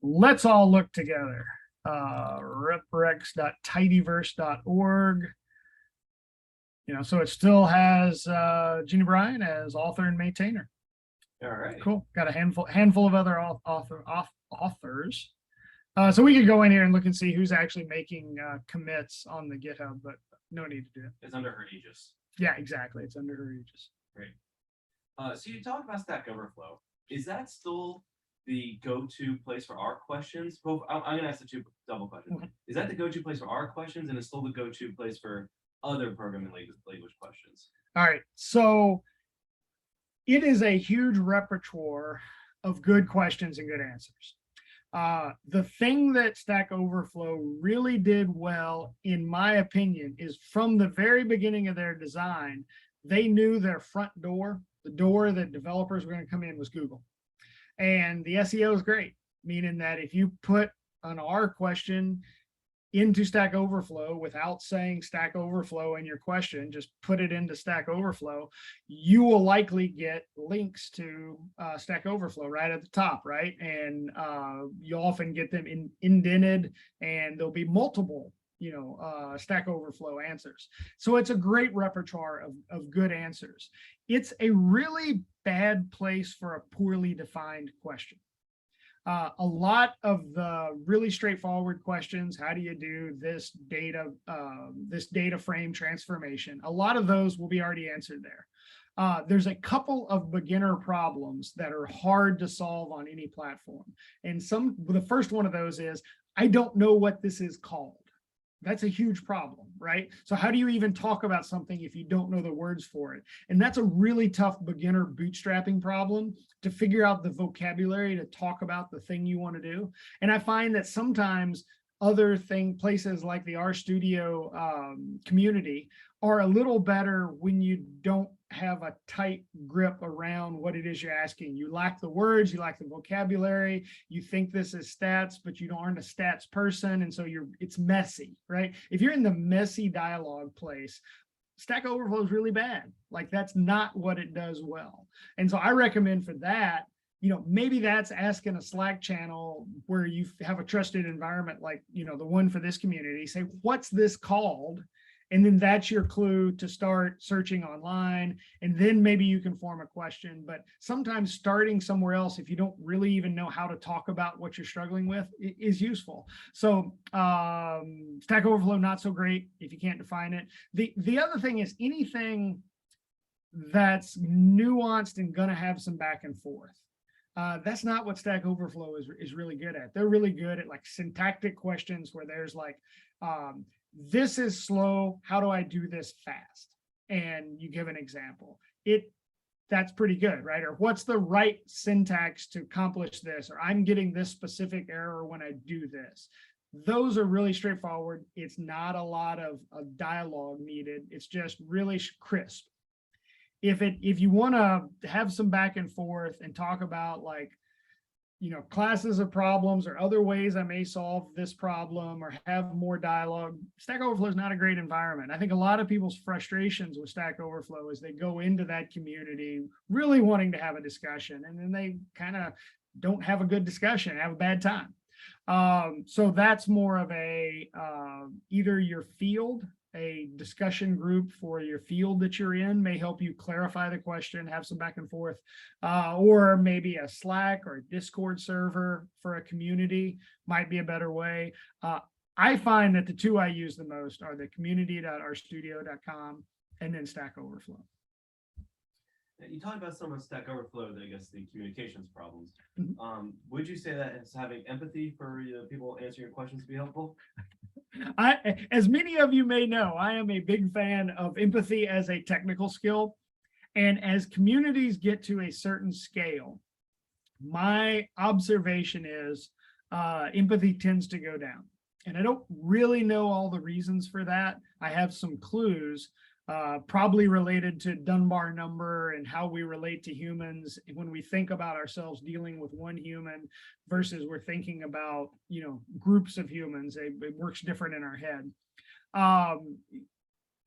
Let's all look together. reprex.tidyverse.org. So it still has Jenny Bryan as author and maintainer. All right. Cool. Got a handful of other authors. So we could go in here and look and see who's actually making commits on the GitHub, but no need to do it. It's under her aegis. Yeah, exactly. It's under her aegis. Great. So you talked about Stack Overflow. Is that still the go-to place for our questions? I'm going to ask the two double questions. Okay. Is that the go-to place for our questions, and it's still the go-to place for other programming language questions? All right. So it is a huge repertoire of good questions and good answers. The thing that Stack Overflow really did well, in my opinion, is from the very beginning of their design, they knew their front door, the door that developers were going to come in, was Google. And the SEO is great, meaning that if you put an R question into Stack Overflow without saying Stack Overflow in your question, just put it into Stack Overflow, you will likely get links to Stack Overflow right at the top, right? And you often get them indented, and there'll be multiple Stack Overflow answers. So it's a great repertoire of good answers. It's a really bad place for a poorly defined question. A lot of the really straightforward questions, how do you do this data frame transformation? A lot of those will be already answered there. There's a couple of beginner problems that are hard to solve on any platform. And the first one of those is, I don't know what this is called. That's a huge problem, right? So how do you even talk about something if you don't know the words for it? And that's a really tough beginner bootstrapping problem, to figure out the vocabulary to talk about the thing you want to do. And I find that sometimes places like the RStudio community are a little better when you don't have a tight grip around what it is you're asking. You lack the words, you lack the vocabulary, you think this is stats, but you aren't a stats person, and so it's messy, right? If you're in the messy dialogue place, Stack Overflow is really bad. Like, that's not what it does well. And so I recommend for that, maybe that's asking a Slack channel where you have a trusted environment, like, the one for this community, say, what's this called? And then that's your clue to start searching online. And then maybe you can form a question. But sometimes starting somewhere else, if you don't really even know how to talk about what you're struggling with, is useful. So Stack Overflow, not so great if you can't define it. The other thing is, anything that's nuanced and going to have some back and forth. That's not what Stack Overflow is really good at. They're really good at like syntactic questions where there's like, this is slow, how do I do this fast? And you give an example. That's pretty good, right? Or what's the right syntax to accomplish this? Or I'm getting this specific error when I do this. those are really straightforward. It's not a lot of dialogue needed. It's just really crisp. If you want to have some back and forth and talk about like, classes of problems or other ways I may solve this problem or have more dialogue, Stack Overflow is not a great environment. I think a lot of people's frustrations with Stack Overflow is they go into that community really wanting to have a discussion, and then they kind of don't have a good discussion, have a bad time. So that's more of a either your field, a discussion group for your field that you're in may help you clarify the question, have some back and forth, or maybe a Slack or a Discord server for a community might be a better way. I find that the two I use the most are the community.rstudio.com and then Stack Overflow. You talked about some of Stack Overflow, I guess the communications problems. Mhm. Would you say that it's having empathy for people answering your questions to be helpful? As many of you may know, I am a big fan of empathy as a technical skill. And as communities get to a certain scale, my observation is empathy tends to go down. And I don't really know all the reasons for that. I have some clues, probably related to Dunbar number and how we relate to humans when we think about ourselves dealing with one human versus we're thinking about, groups of humans. It works different in our head.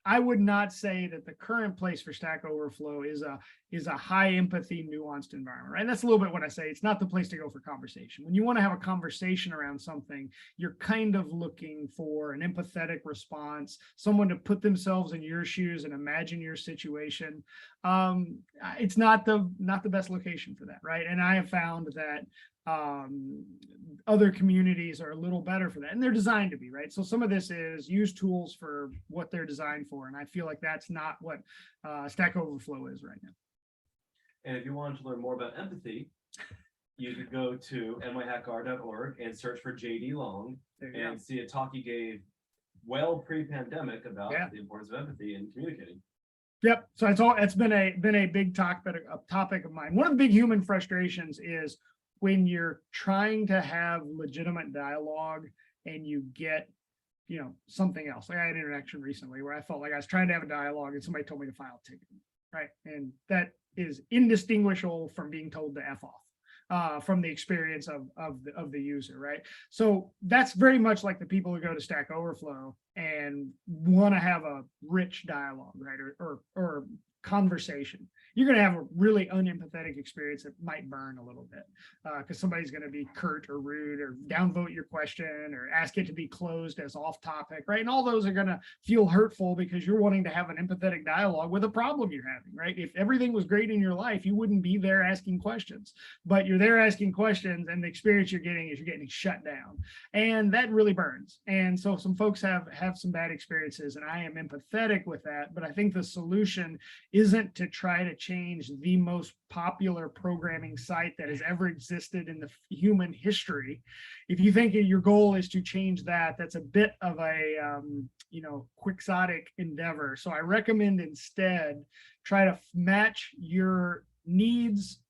I would not say that the current place for Stack Overflow is a high empathy, nuanced environment, right? That's a little bit what I say. It's not the place to go for conversation. When you want to have a conversation around something, you're kind of looking for an empathetic response, someone to put themselves in your shoes and imagine your situation. It's not the best location for that, right? And I have found that other communities are a little better for that, and they're designed to be, right? So some of this is use tools for what they're designed for, and I feel like that's not what Stack Overflow is right now. And if you wanted to learn more about empathy, you could go to nyhackr.org and search for JD Long and see a talk he gave well pre-pandemic about the importance of empathy in communicating. Yep. So it's been a big topic of mine. One of the big human frustrations is when you're trying to have legitimate dialogue and you get, something else. Like I had an interaction recently where I felt like I was trying to have a dialogue and somebody told me to file a ticket, right? And that is indistinguishable from being told to F off. From the experience of the user, right? So that's very much like the people who go to Stack Overflow and want to have a rich dialogue, right, or conversation. You're going to have a really unempathetic experience that might burn a little bit because somebody's going to be curt or rude or downvote your question or ask it to be closed as off topic, right? And all those are going to feel hurtful because you're wanting to have an empathetic dialogue with a problem you're having, right? If everything was great in your life, you wouldn't be there asking questions, but you're there asking questions and the experience you're getting is you're getting shut down, and that really burns. And so some folks have some bad experiences, and I am empathetic with that, but I think the solution isn't to try to change the most popular programming site that has ever existed in the human history. If you think your goal is to change that, that's a bit of a quixotic endeavor. So I recommend instead try to match your needs,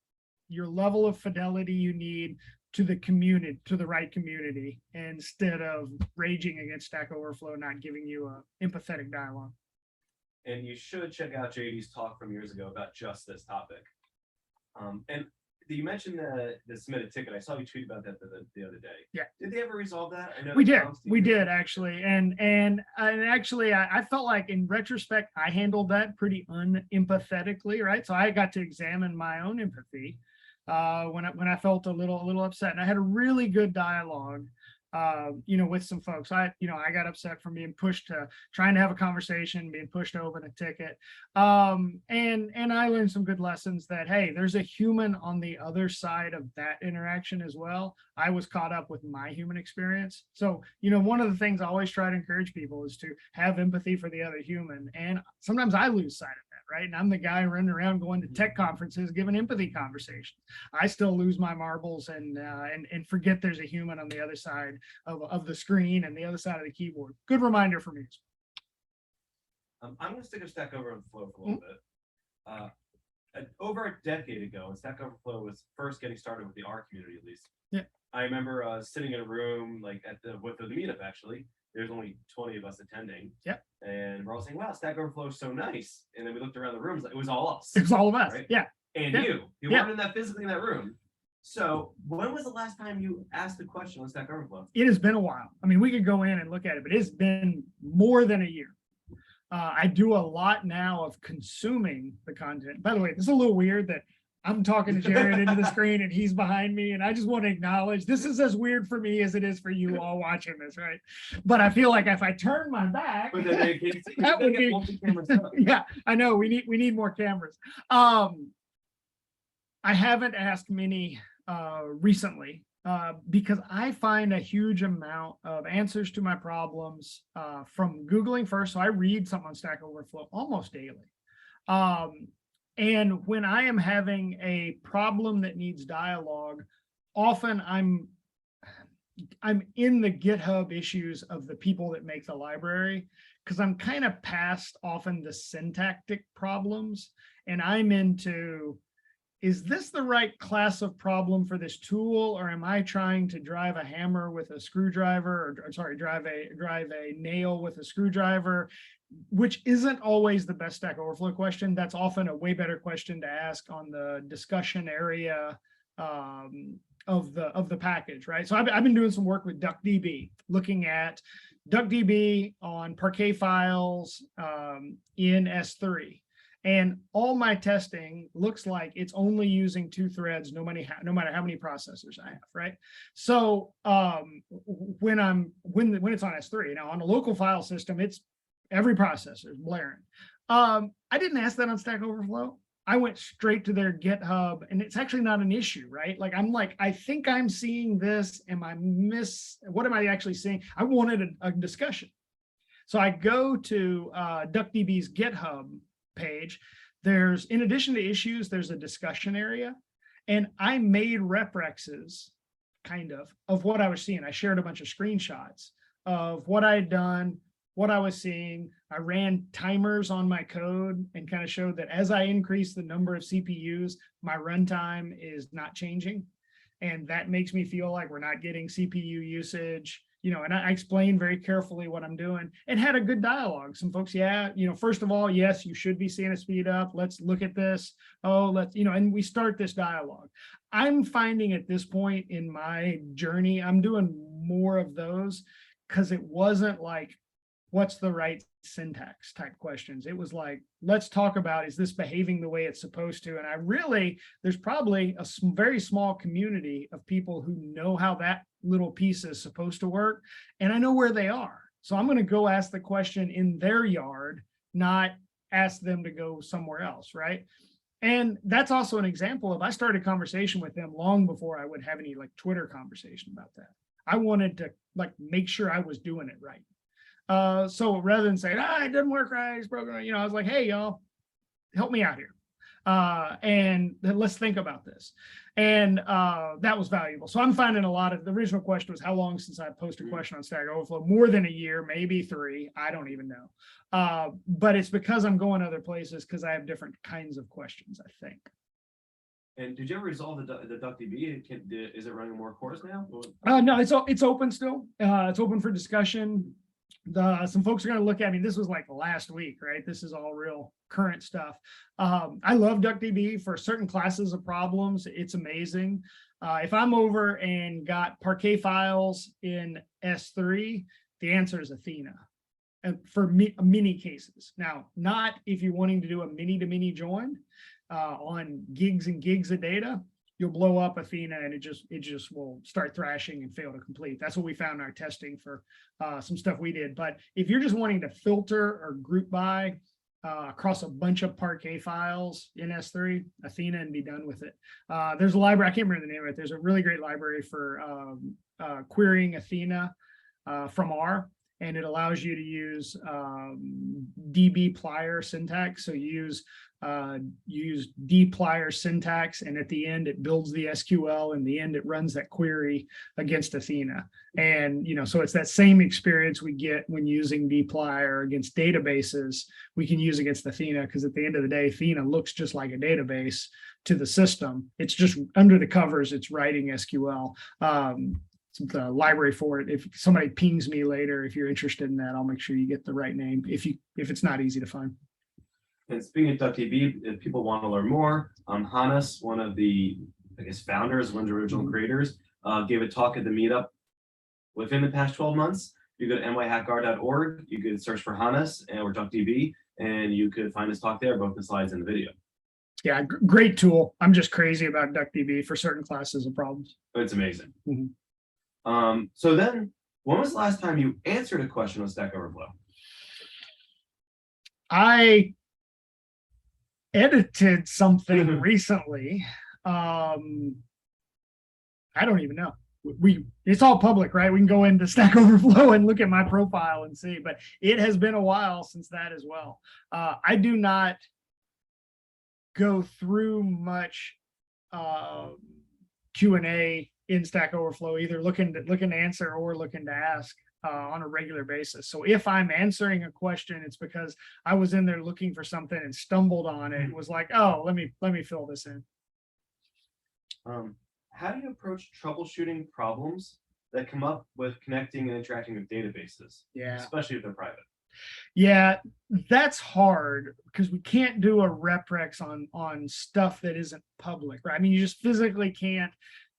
your level of fidelity you need to the community, to the right community, instead of raging against Stack Overflow not giving you a empathetic dialogue. And you should check out JD's talk from years ago about just this topic. And you mentioned the submitted ticket. I saw you tweet about that the other day. Yeah. Did they ever resolve that? I know we did actually. And actually I felt like in retrospect, I handled that pretty unempathetically, right? So I got to examine my own empathy when I felt a little upset, and I had a really good dialogue with some folks. I got upset from being pushed to trying to have a conversation, being pushed to open a ticket. And I learned some good lessons that, hey, there's a human on the other side of that interaction as well. I was caught up with my human experience. So, one of the things I always try to encourage people is to have empathy for the other human. And sometimes I lose sight of that, right? And I'm the guy running around going to tech conferences, giving empathy conversations. I still lose my marbles and forget there's a human on the other side of the screen and the other side of the keyboard. Good reminder for me. I'm going to stick with Stack Overflow for a little bit. Over a decade ago, when Stack Overflow was first getting started with the R community, at least, Yeah. I remember sitting in a room like with the meetup actually. There's only 20 of us attending. Yep. And we're all saying, wow, Stack Overflow is so nice. And then we looked around the room, it was all us. It was all of us. Right? Yeah. And Yeah. you weren't in that physically in that room. So when was the last time you asked a question on Stack Overflow? It has been a while. I mean, we could go in and look at it, but it's been more than a year. I do a lot now of consuming the content. By the way, this is a little weird that I'm talking to Jared into the screen and he's behind me. And I just want to acknowledge this is as weird for me as it is for you all watching this, right? But I feel like if I turn my back, But then they can see, that would be, cameras up. yeah, I know we need more cameras. I haven't asked many recently because I find a huge amount of answers to my problems from Googling first. So I read something on Stack Overflow almost daily. And when I am having a problem that needs dialogue, often I'm in the GitHub issues of the people that make the library, because I'm kind of past often the syntactic problems, and I'm into, is this the right class of problem for this tool, or am I trying to drive a hammer with a screwdriver, or sorry, drive a nail with a screwdriver, which isn't always the best Stack Overflow question. That's often a way better question to ask on the discussion area of the package, right? So I've been doing some work with DuckDB, looking at DuckDB on Parquet files in S3. And all my testing looks like it's only using 2 threads, no matter how many processors I have, right? So when it's on S3, now on a local file system, it's every processor is blaring. I didn't ask that on Stack Overflow. I went straight to their GitHub, and it's actually not an issue, right? Like, I'm like, I think I'm seeing this. What am I actually seeing? I wanted a discussion. So I go to DuckDB's GitHub page. There's, in addition to issues, there's a discussion area, and I made reprexes of what I was seeing. I shared a bunch of screenshots of what I had done, what I was seeing. I ran timers on my code and kind of showed that as I increase the number of CPUs, my runtime is not changing. And that makes me feel like we're not getting CPU usage, and I explained very carefully what I'm doing and had a good dialogue. Some folks, first of all, yes, you should be seeing a speed up. Let's look at this. Oh, and we start this dialogue. I'm finding at this point in my journey, I'm doing more of those, because it wasn't like, what's the right syntax type questions. It was like, let's talk about, is this behaving the way it's supposed to? And there's probably a very small community of people who know how that little piece is supposed to work. And I know where they are. So I'm going to go ask the question in their yard, not ask them to go somewhere else, right? And that's also an example of, I started a conversation with them long before I would have any like Twitter conversation about that. I wanted to make sure I was doing it right. So rather than saying, it didn't work right, it's broken, I was like, hey, y'all, help me out here. And let's think about this. And that was valuable. So I'm finding a lot of, the original question was how long since I posted a question on Stack Overflow? More than a year, maybe 3, I don't even know. But it's because I'm going other places, because I have different kinds of questions, I think. And did you ever resolve the DuckDB? Is it running more cores now? No, it's open still. It's open for discussion. Some folks are going to look at me. This was like last week, right? This is all real current stuff. I love DuckDB for certain classes of problems. It's amazing. If I'm over and got Parquet files in S3, the answer is Athena. And for many cases. Now, not if you're wanting to do a many-to-many join on gigs and gigs of data. You'll blow up Athena and it just will start thrashing and fail to complete. That's what we found in our testing for some stuff we did. But if you're just wanting to filter or group by across a bunch of Parquet files in S3, Athena, and be done with it. There's a library, I can't remember the name of it. There's a really great library for querying Athena from R. And it allows you to use dbplyr syntax. So you use dplyr syntax, and at the end it builds the SQL. In the end, it runs that query against Athena. And so it's that same experience we get when using dplyr against databases. We can use against Athena, because at the end of the day, Athena looks just like a database. to the system. It's just under the covers, it's writing SQL. The library for it. If somebody pings me later, if you're interested in that, I'll make sure you get the right name if it's not easy to find. And speaking of DuckDB, if people want to learn more, Hannes, one of the, I guess, founders, one of the original creators, gave a talk at the Meetup within the past 12 months. You go to nyhackguard.org, you could search for Hannes or DuckDB, and you could find his talk there, both the slides and the video. Yeah, great tool. I'm just crazy about DuckDB for certain classes of problems. It's amazing. So then, when was the last time you answered a question with Stack Overflow? I edited something recently. I don't even know. It's all public, right? We can go into Stack Overflow and look at my profile and see, but it has been a while since that as well. I do not go through much Q&A in Stack Overflow, either looking to answer or looking to ask on a regular basis. So if I'm answering a question, it's because I was in there looking for something and stumbled on it. It was like, oh, let me fill this in. How do you approach troubleshooting problems that come up with connecting and interacting with databases? Yeah, especially if they're private. Yeah, that's hard because we can't do a reprex on stuff that isn't public, right? I mean, you just physically can't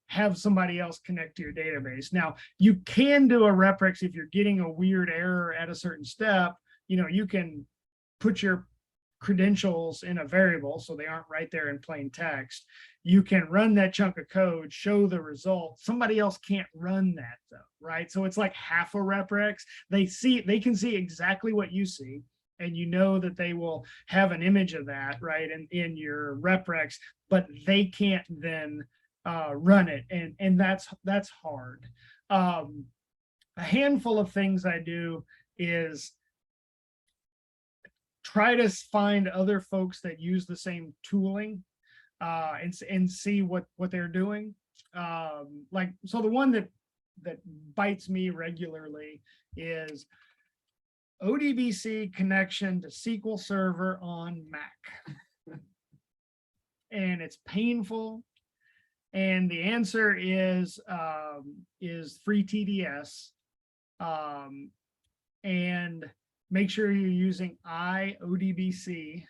have somebody else connect to your database. Now, you can do a reprex if you're getting a weird error at a certain step. You know, you can put your credentials in a variable so they aren't right there in plain text. You can run that chunk of code, show the result. Somebody else can't run that though, right? So it's like half a reprex. They can see exactly what you see, and you know that they will have an image of that, right, in your reprex, but they can't then run it, and that's hard. A handful of things I do is try to find other folks that use the same tooling and see what they're doing. So the one that bites me regularly is ODBC connection to SQL Server on Mac. And it's painful. And the answer is free TDS. And make sure you're using ODBC.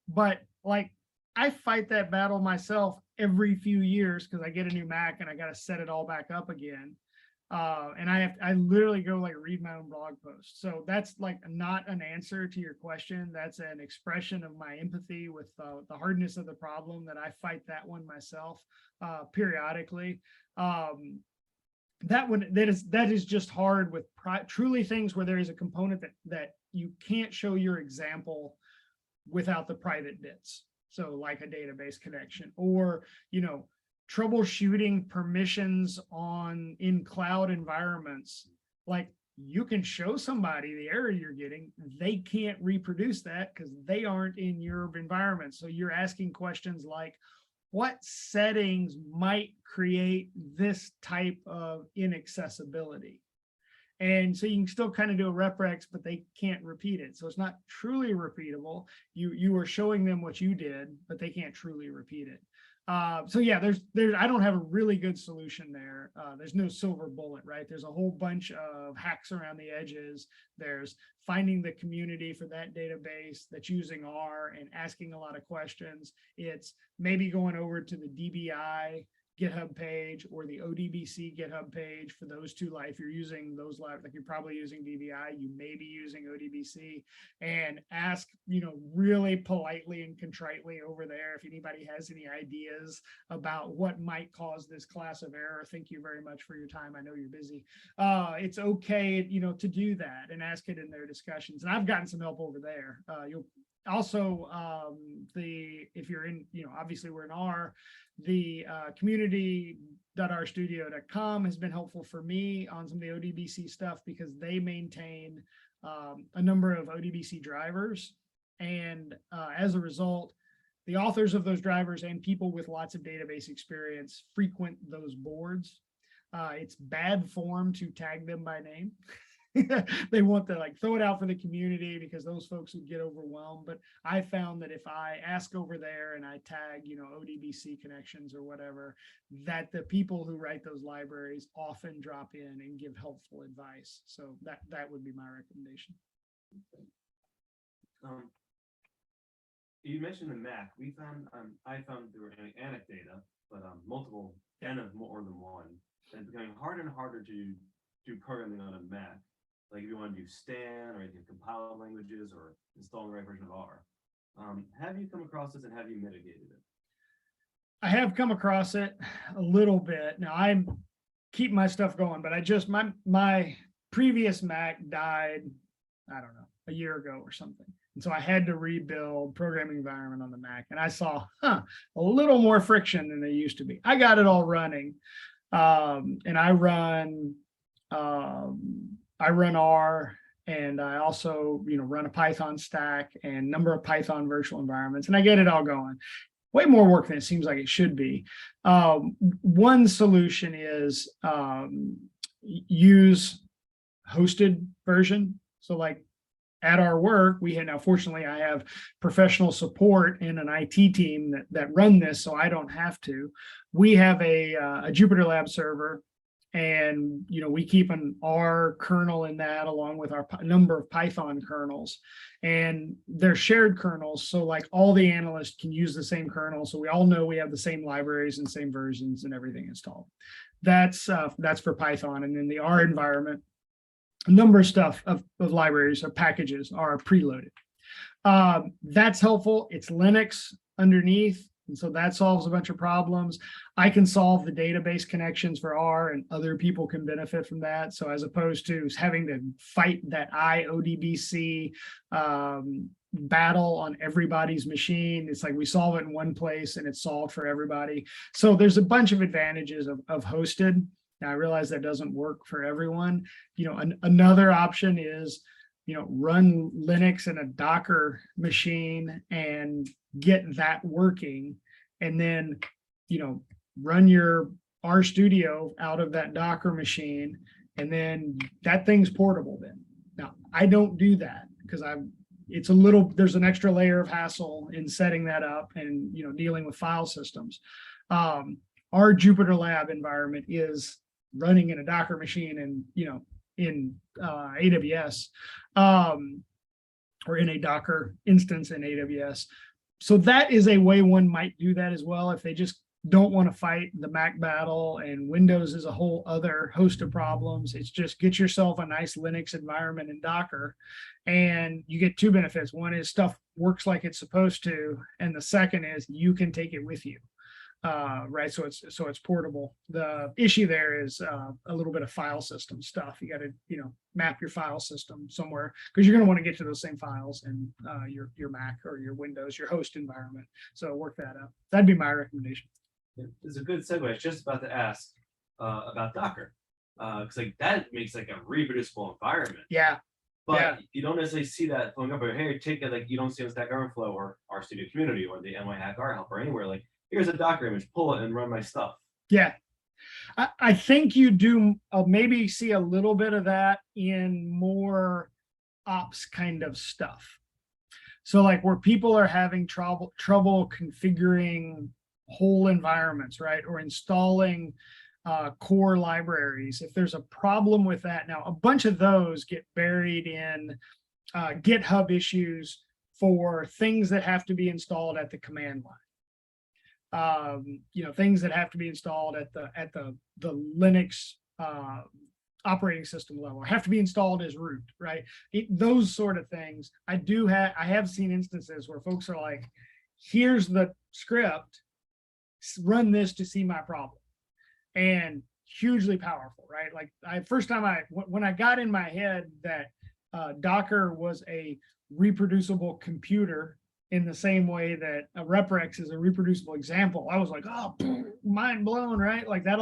But like, I fight that battle myself every few years because I get a new Mac and I got to set it all back up again. And I literally go like read my own blog post. So that's like not an answer to your question. That's an expression of my empathy with the hardness of the problem, that I fight that one myself periodically. That is just hard with truly things where there is a component that you can't show your example without the private bits. So like a database connection, or, you know, troubleshooting permissions in cloud environments. Like, you can show somebody the error you're getting, they can't reproduce that because they aren't in your environment. So you're asking questions like, what settings might create this type of inaccessibility? And so you can still kind of do a reprex, but they can't repeat it. So it's not truly repeatable. You are showing them what you did, but they can't truly repeat it. So yeah, I don't have a really good solution there. There's no silver bullet, right? There's a whole bunch of hacks around the edges. There's finding the community for that database that's using R and asking a lot of questions. It's maybe going over to the DBI GitHub page or the ODBC GitHub page for those two. If you're using those, like you're probably using DBI, you may be using ODBC, and ask, you know, really politely and contritely over there if anybody has any ideas about what might cause this class of error. Thank you very much for your time. I know you're busy. It's okay, you know, to do that and ask it in their discussions. And I've gotten some help over there. You'll also, if you're in, you know, obviously we're in R, the community.rstudio.com has been helpful for me on some of the ODBC stuff because they maintain a number of ODBC drivers. And as a result, the authors of those drivers and people with lots of database experience frequent those boards. It's bad form to tag them by name. They want to like throw it out for the community because those folks would get overwhelmed. But I found that if I ask over there and I tag, ODBC connections or whatever, that the people who write those libraries often drop in and give helpful advice. So that would be my recommendation. You mentioned the Mac. We found I found through anecdata, but multiple and of more than one, and it's becoming harder and harder to do programming on a Mac. Like if you want to do Stan or anything compiled languages or install the right version of R. Have you come across this and have you mitigated it? I have come across it a little bit. Now I keep my stuff going, but I just my previous Mac died, I don't know, a year ago or something. And so I had to rebuild programming environment on the Mac, and I saw a little more friction than there used to be. I got it all running, and I run R, and I also run a Python stack and number of Python virtual environments, and I get it all going. Way more work than it seems like it should be. One solution is use hosted version. So like at our work, fortunately, I have professional support and an IT team that run this, so I don't have to. We have a Jupyter Lab server, and we keep an R kernel in that along with our number of Python kernels, and they're shared kernels. So like all the analysts can use the same kernel, so we all know we have the same libraries and same versions and everything installed. That's for Python, and in the R environment, a number of stuff of libraries or packages are preloaded. That's helpful. It's Linux underneath, and so that solves a bunch of problems. I can solve the database connections for R, and other people can benefit from that. So as opposed to having to fight that IODBC battle on everybody's machine, it's like we solve it in one place and it's solved for everybody. So there's a bunch of advantages of hosted. Now I realize that doesn't work for everyone. Another option is, run Linux in a Docker machine and get that working, and then, run your RStudio out of that Docker machine, and then that thing's portable then. Now I don't do that because there's an extra layer of hassle in setting that up and, dealing with file systems. Our Jupyter Lab environment is running in a Docker machine and in AWS, or in a Docker instance in AWS. So that is a way one might do that as well if they just don't want to fight the Mac battle, and Windows is a whole other host of problems. It's just get yourself a nice Linux environment in Docker, and you get two benefits. One is stuff works like it's supposed to, and the second is you can take it with you. Right, so it's portable. The issue there is a little bit of file system stuff. You got to map your file system somewhere, because you're going to want to get to those same files in your Mac or your Windows, your host environment. So work that out. That'd be my recommendation. It's a good segue. I was just about to ask about Docker, because like that makes like a reproducible environment. Yeah. But you don't necessarily see that flowing up. Or hey, take it, like you don't see on Stack Overflow or RStudio Community or the NY Hack R help or anywhere like, here's a Docker image, pull it and run my stuff. Yeah. I think you do maybe see a little bit of that in more ops kind of stuff. So like where people are having trouble configuring whole environments, right? Or installing core libraries. If there's a problem with that, now a bunch of those get buried in GitHub issues for things that have to be installed at the command line. Things that have to be installed at the Linux operating system level, have to be installed as root, right? Those sort of things. I have seen instances where folks are like, here's the script, run this to see my problem. And hugely powerful, right? Like when I got in my head that Docker was a reproducible computer in the same way that a reprex is a reproducible example, I was like, oh, mind blown, right? Like that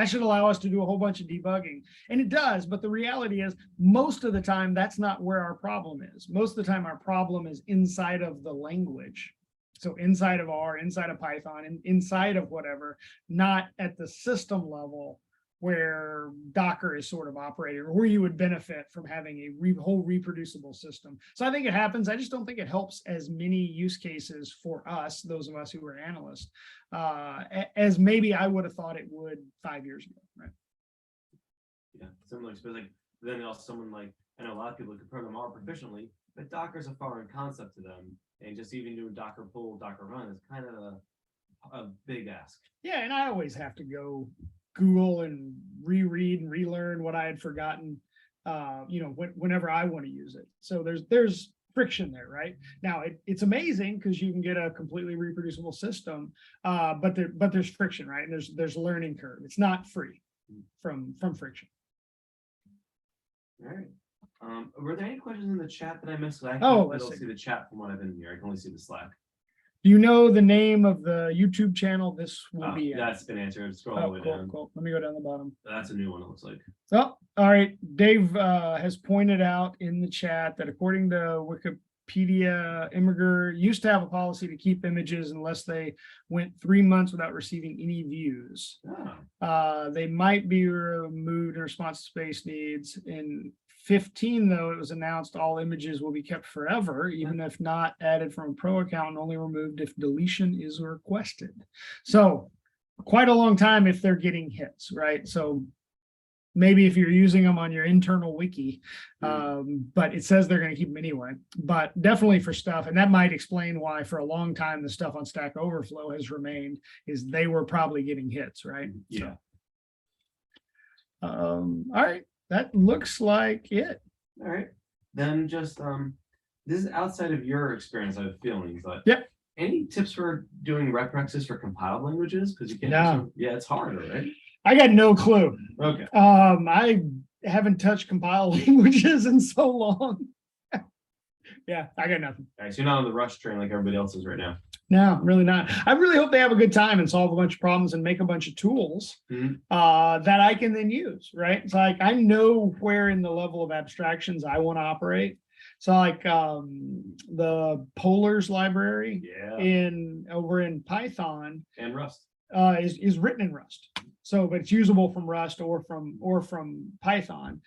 should allow us to do a whole bunch of debugging. And it does, but the reality is most of the time, that's not where our problem is. Most of the time, our problem is inside of the language. So inside of R, inside of Python, and inside of whatever, not at the system level where Docker is sort of operated, or where you would benefit from having a whole reproducible system. So I think it happens. I just don't think it helps as many use cases for us, those of us who are analysts, as maybe I would have thought it would 5 years ago, right? Yeah, similar experience. Like, then also someone like, I know a lot of people can program R proficiently, but Docker's a foreign concept to them. And just even doing Docker pull, Docker run is kind of a big ask. Yeah, and I always have to go Google and reread and relearn what I had forgotten, whenever I want to use it. So there's friction there, right? Now it's amazing because you can get a completely reproducible system, but there's friction, right? And there's a learning curve. It's not free from friction. All right. Were there any questions in the chat that I missed? I don't see the chat from what I've been here. I can only see the Slack. Do you know the name of the YouTube channel this will be in? That's been answered. Scroll all the way down. Cool. Let me go down the bottom. That's a new one, it looks like. Oh, all right. Dave has pointed out in the chat that according to Wikipedia, Imgur used to have a policy to keep images unless they went 3 months without receiving any views. They might be removed in response to space needs. In 15, though, it was announced all images will be kept forever, even if not added from a pro account, and only removed if deletion is requested. So quite a long time if they're getting hits, right? So maybe if you're using them on your internal wiki, but it says they're going to keep them anyway. But definitely for stuff, and that might explain why for a long time the stuff on Stack Overflow has remained, is they were probably getting hits, right? Yeah. So, all right. That looks like it. All right. Then just this is outside of your experience, I have feelings, but yep. Any tips for doing reprexes for compiled languages? Because you can't. No. Yeah, it's harder, right? I got no clue. Okay. I haven't touched compiled languages in so long. Yeah, I got nothing. All right, so you're not on the rush train like everybody else is right now. No, really not. I really hope they have a good time and solve a bunch of problems and make a bunch of tools that I can then use, right? It's like I know where in the level of abstractions I want to operate. So like the polars library over in Python and Rust is written in Rust. So, but it's usable from Rust or from Python.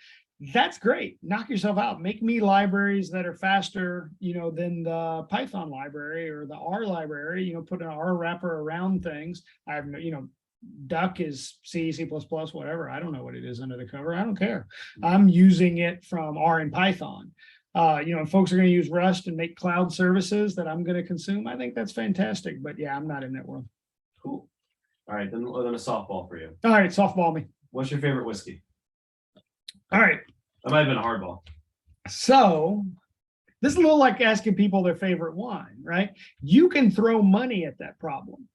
That's great. Knock yourself out. Make me libraries that are faster, than the Python library or the R library. Put an R wrapper around things. I have Duck is C, C++, whatever. I don't know what it is under the cover. I don't care. I'm using it from R and Python. And folks are going to use Rust and make cloud services that I'm going to consume. I think that's fantastic. But yeah, I'm not in that world. Cool. All right, then a softball for you. All right, softball me. What's your favorite whiskey? All right. That might have been a hardball. So this is a little like asking people their favorite wine, right? You can throw money at that problem,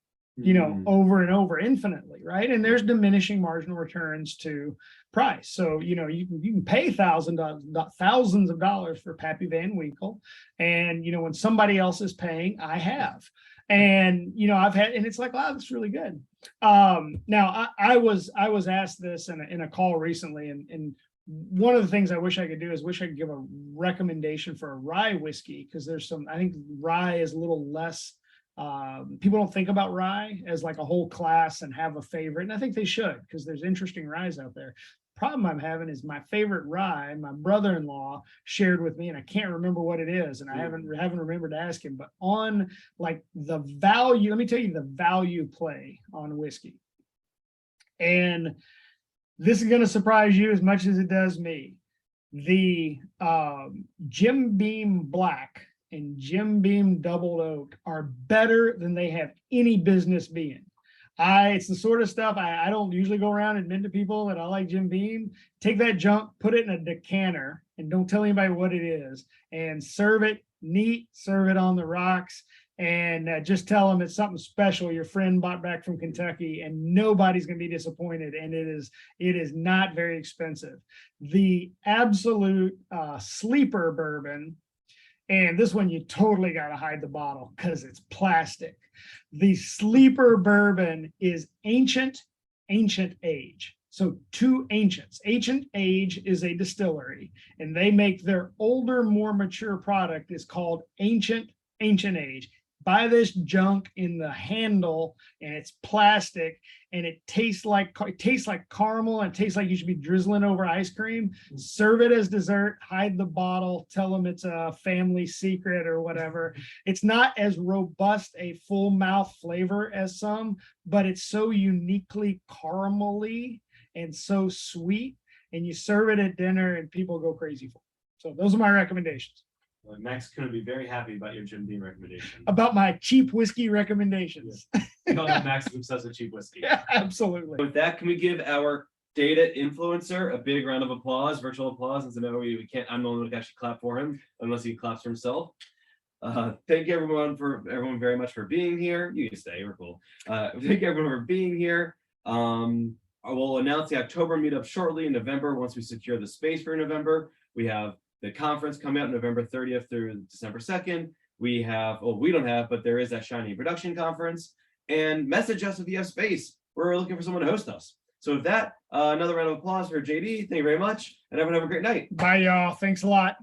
over and over infinitely, right? And there's diminishing marginal returns to price. So, you can pay thousands of dollars for Pappy Van Winkle. And, when somebody else is paying, I have. And, I've had, and it's like, wow, that's really good. Now I was asked this in a call recently, and one of the things I wish I could do is I could give a recommendation for a rye whiskey, because I think rye is a little less, people don't think about rye as like a whole class and have a favorite. And I think they should, because there's interesting ryes out there. Problem I'm having is my favorite rye, my brother-in-law shared with me, and I can't remember what it is, and I haven't remembered to ask him, but on like the value, let me tell you the value play on whiskey. And this is going to surprise you as much as it does me. The Jim Beam Black and Jim Beam Double Oak are better than they have any business being. It's the sort of stuff I don't usually go around and admit to people that I like Jim Beam. Take that junk, put it in a decanter, and don't tell anybody what it is, and serve it neat, serve it on the rocks, and just tell them it's something special your friend bought back from Kentucky, and nobody's going to be disappointed. And it is not very expensive. The absolute sleeper bourbon, and this one you totally got to hide the bottle because it's plastic. The sleeper bourbon is ancient age. So two ancients. Ancient Age is a distillery, and they make their older, more mature product is called ancient age. buy this junk in the handle and it's plastic and it tastes like caramel and it tastes like you should be drizzling over ice cream. Serve it as dessert, hide the bottle, tell them it's a family secret or whatever. It's not as robust a full mouth flavor as some, but it's so uniquely caramely and so sweet, and you serve it at dinner and people go crazy for it. So those are my recommendations. Well, Max is going to be very happy about your Jim Beam recommendation. About my cheap whiskey recommendations. You know that Max is obsessed with cheap whiskey. Yeah, absolutely. With that, can we give our data influencer a big round of applause, virtual applause, since I know we can't, I'm the only one who can actually clap for him, unless he claps for himself. Thank you everyone very much for being here. You can stay, we're cool. Thank you everyone for being here. I will announce the October meetup shortly in November once we secure the space for November. We have the conference coming out November 30th through December 2nd. We have, well, we don't have, but there is that Shiny Production Conference. And message us if you have space. We're looking for someone to host us. So with that, another round of applause for JD. Thank you very much. And everyone have a great night. Bye, y'all. Thanks a lot.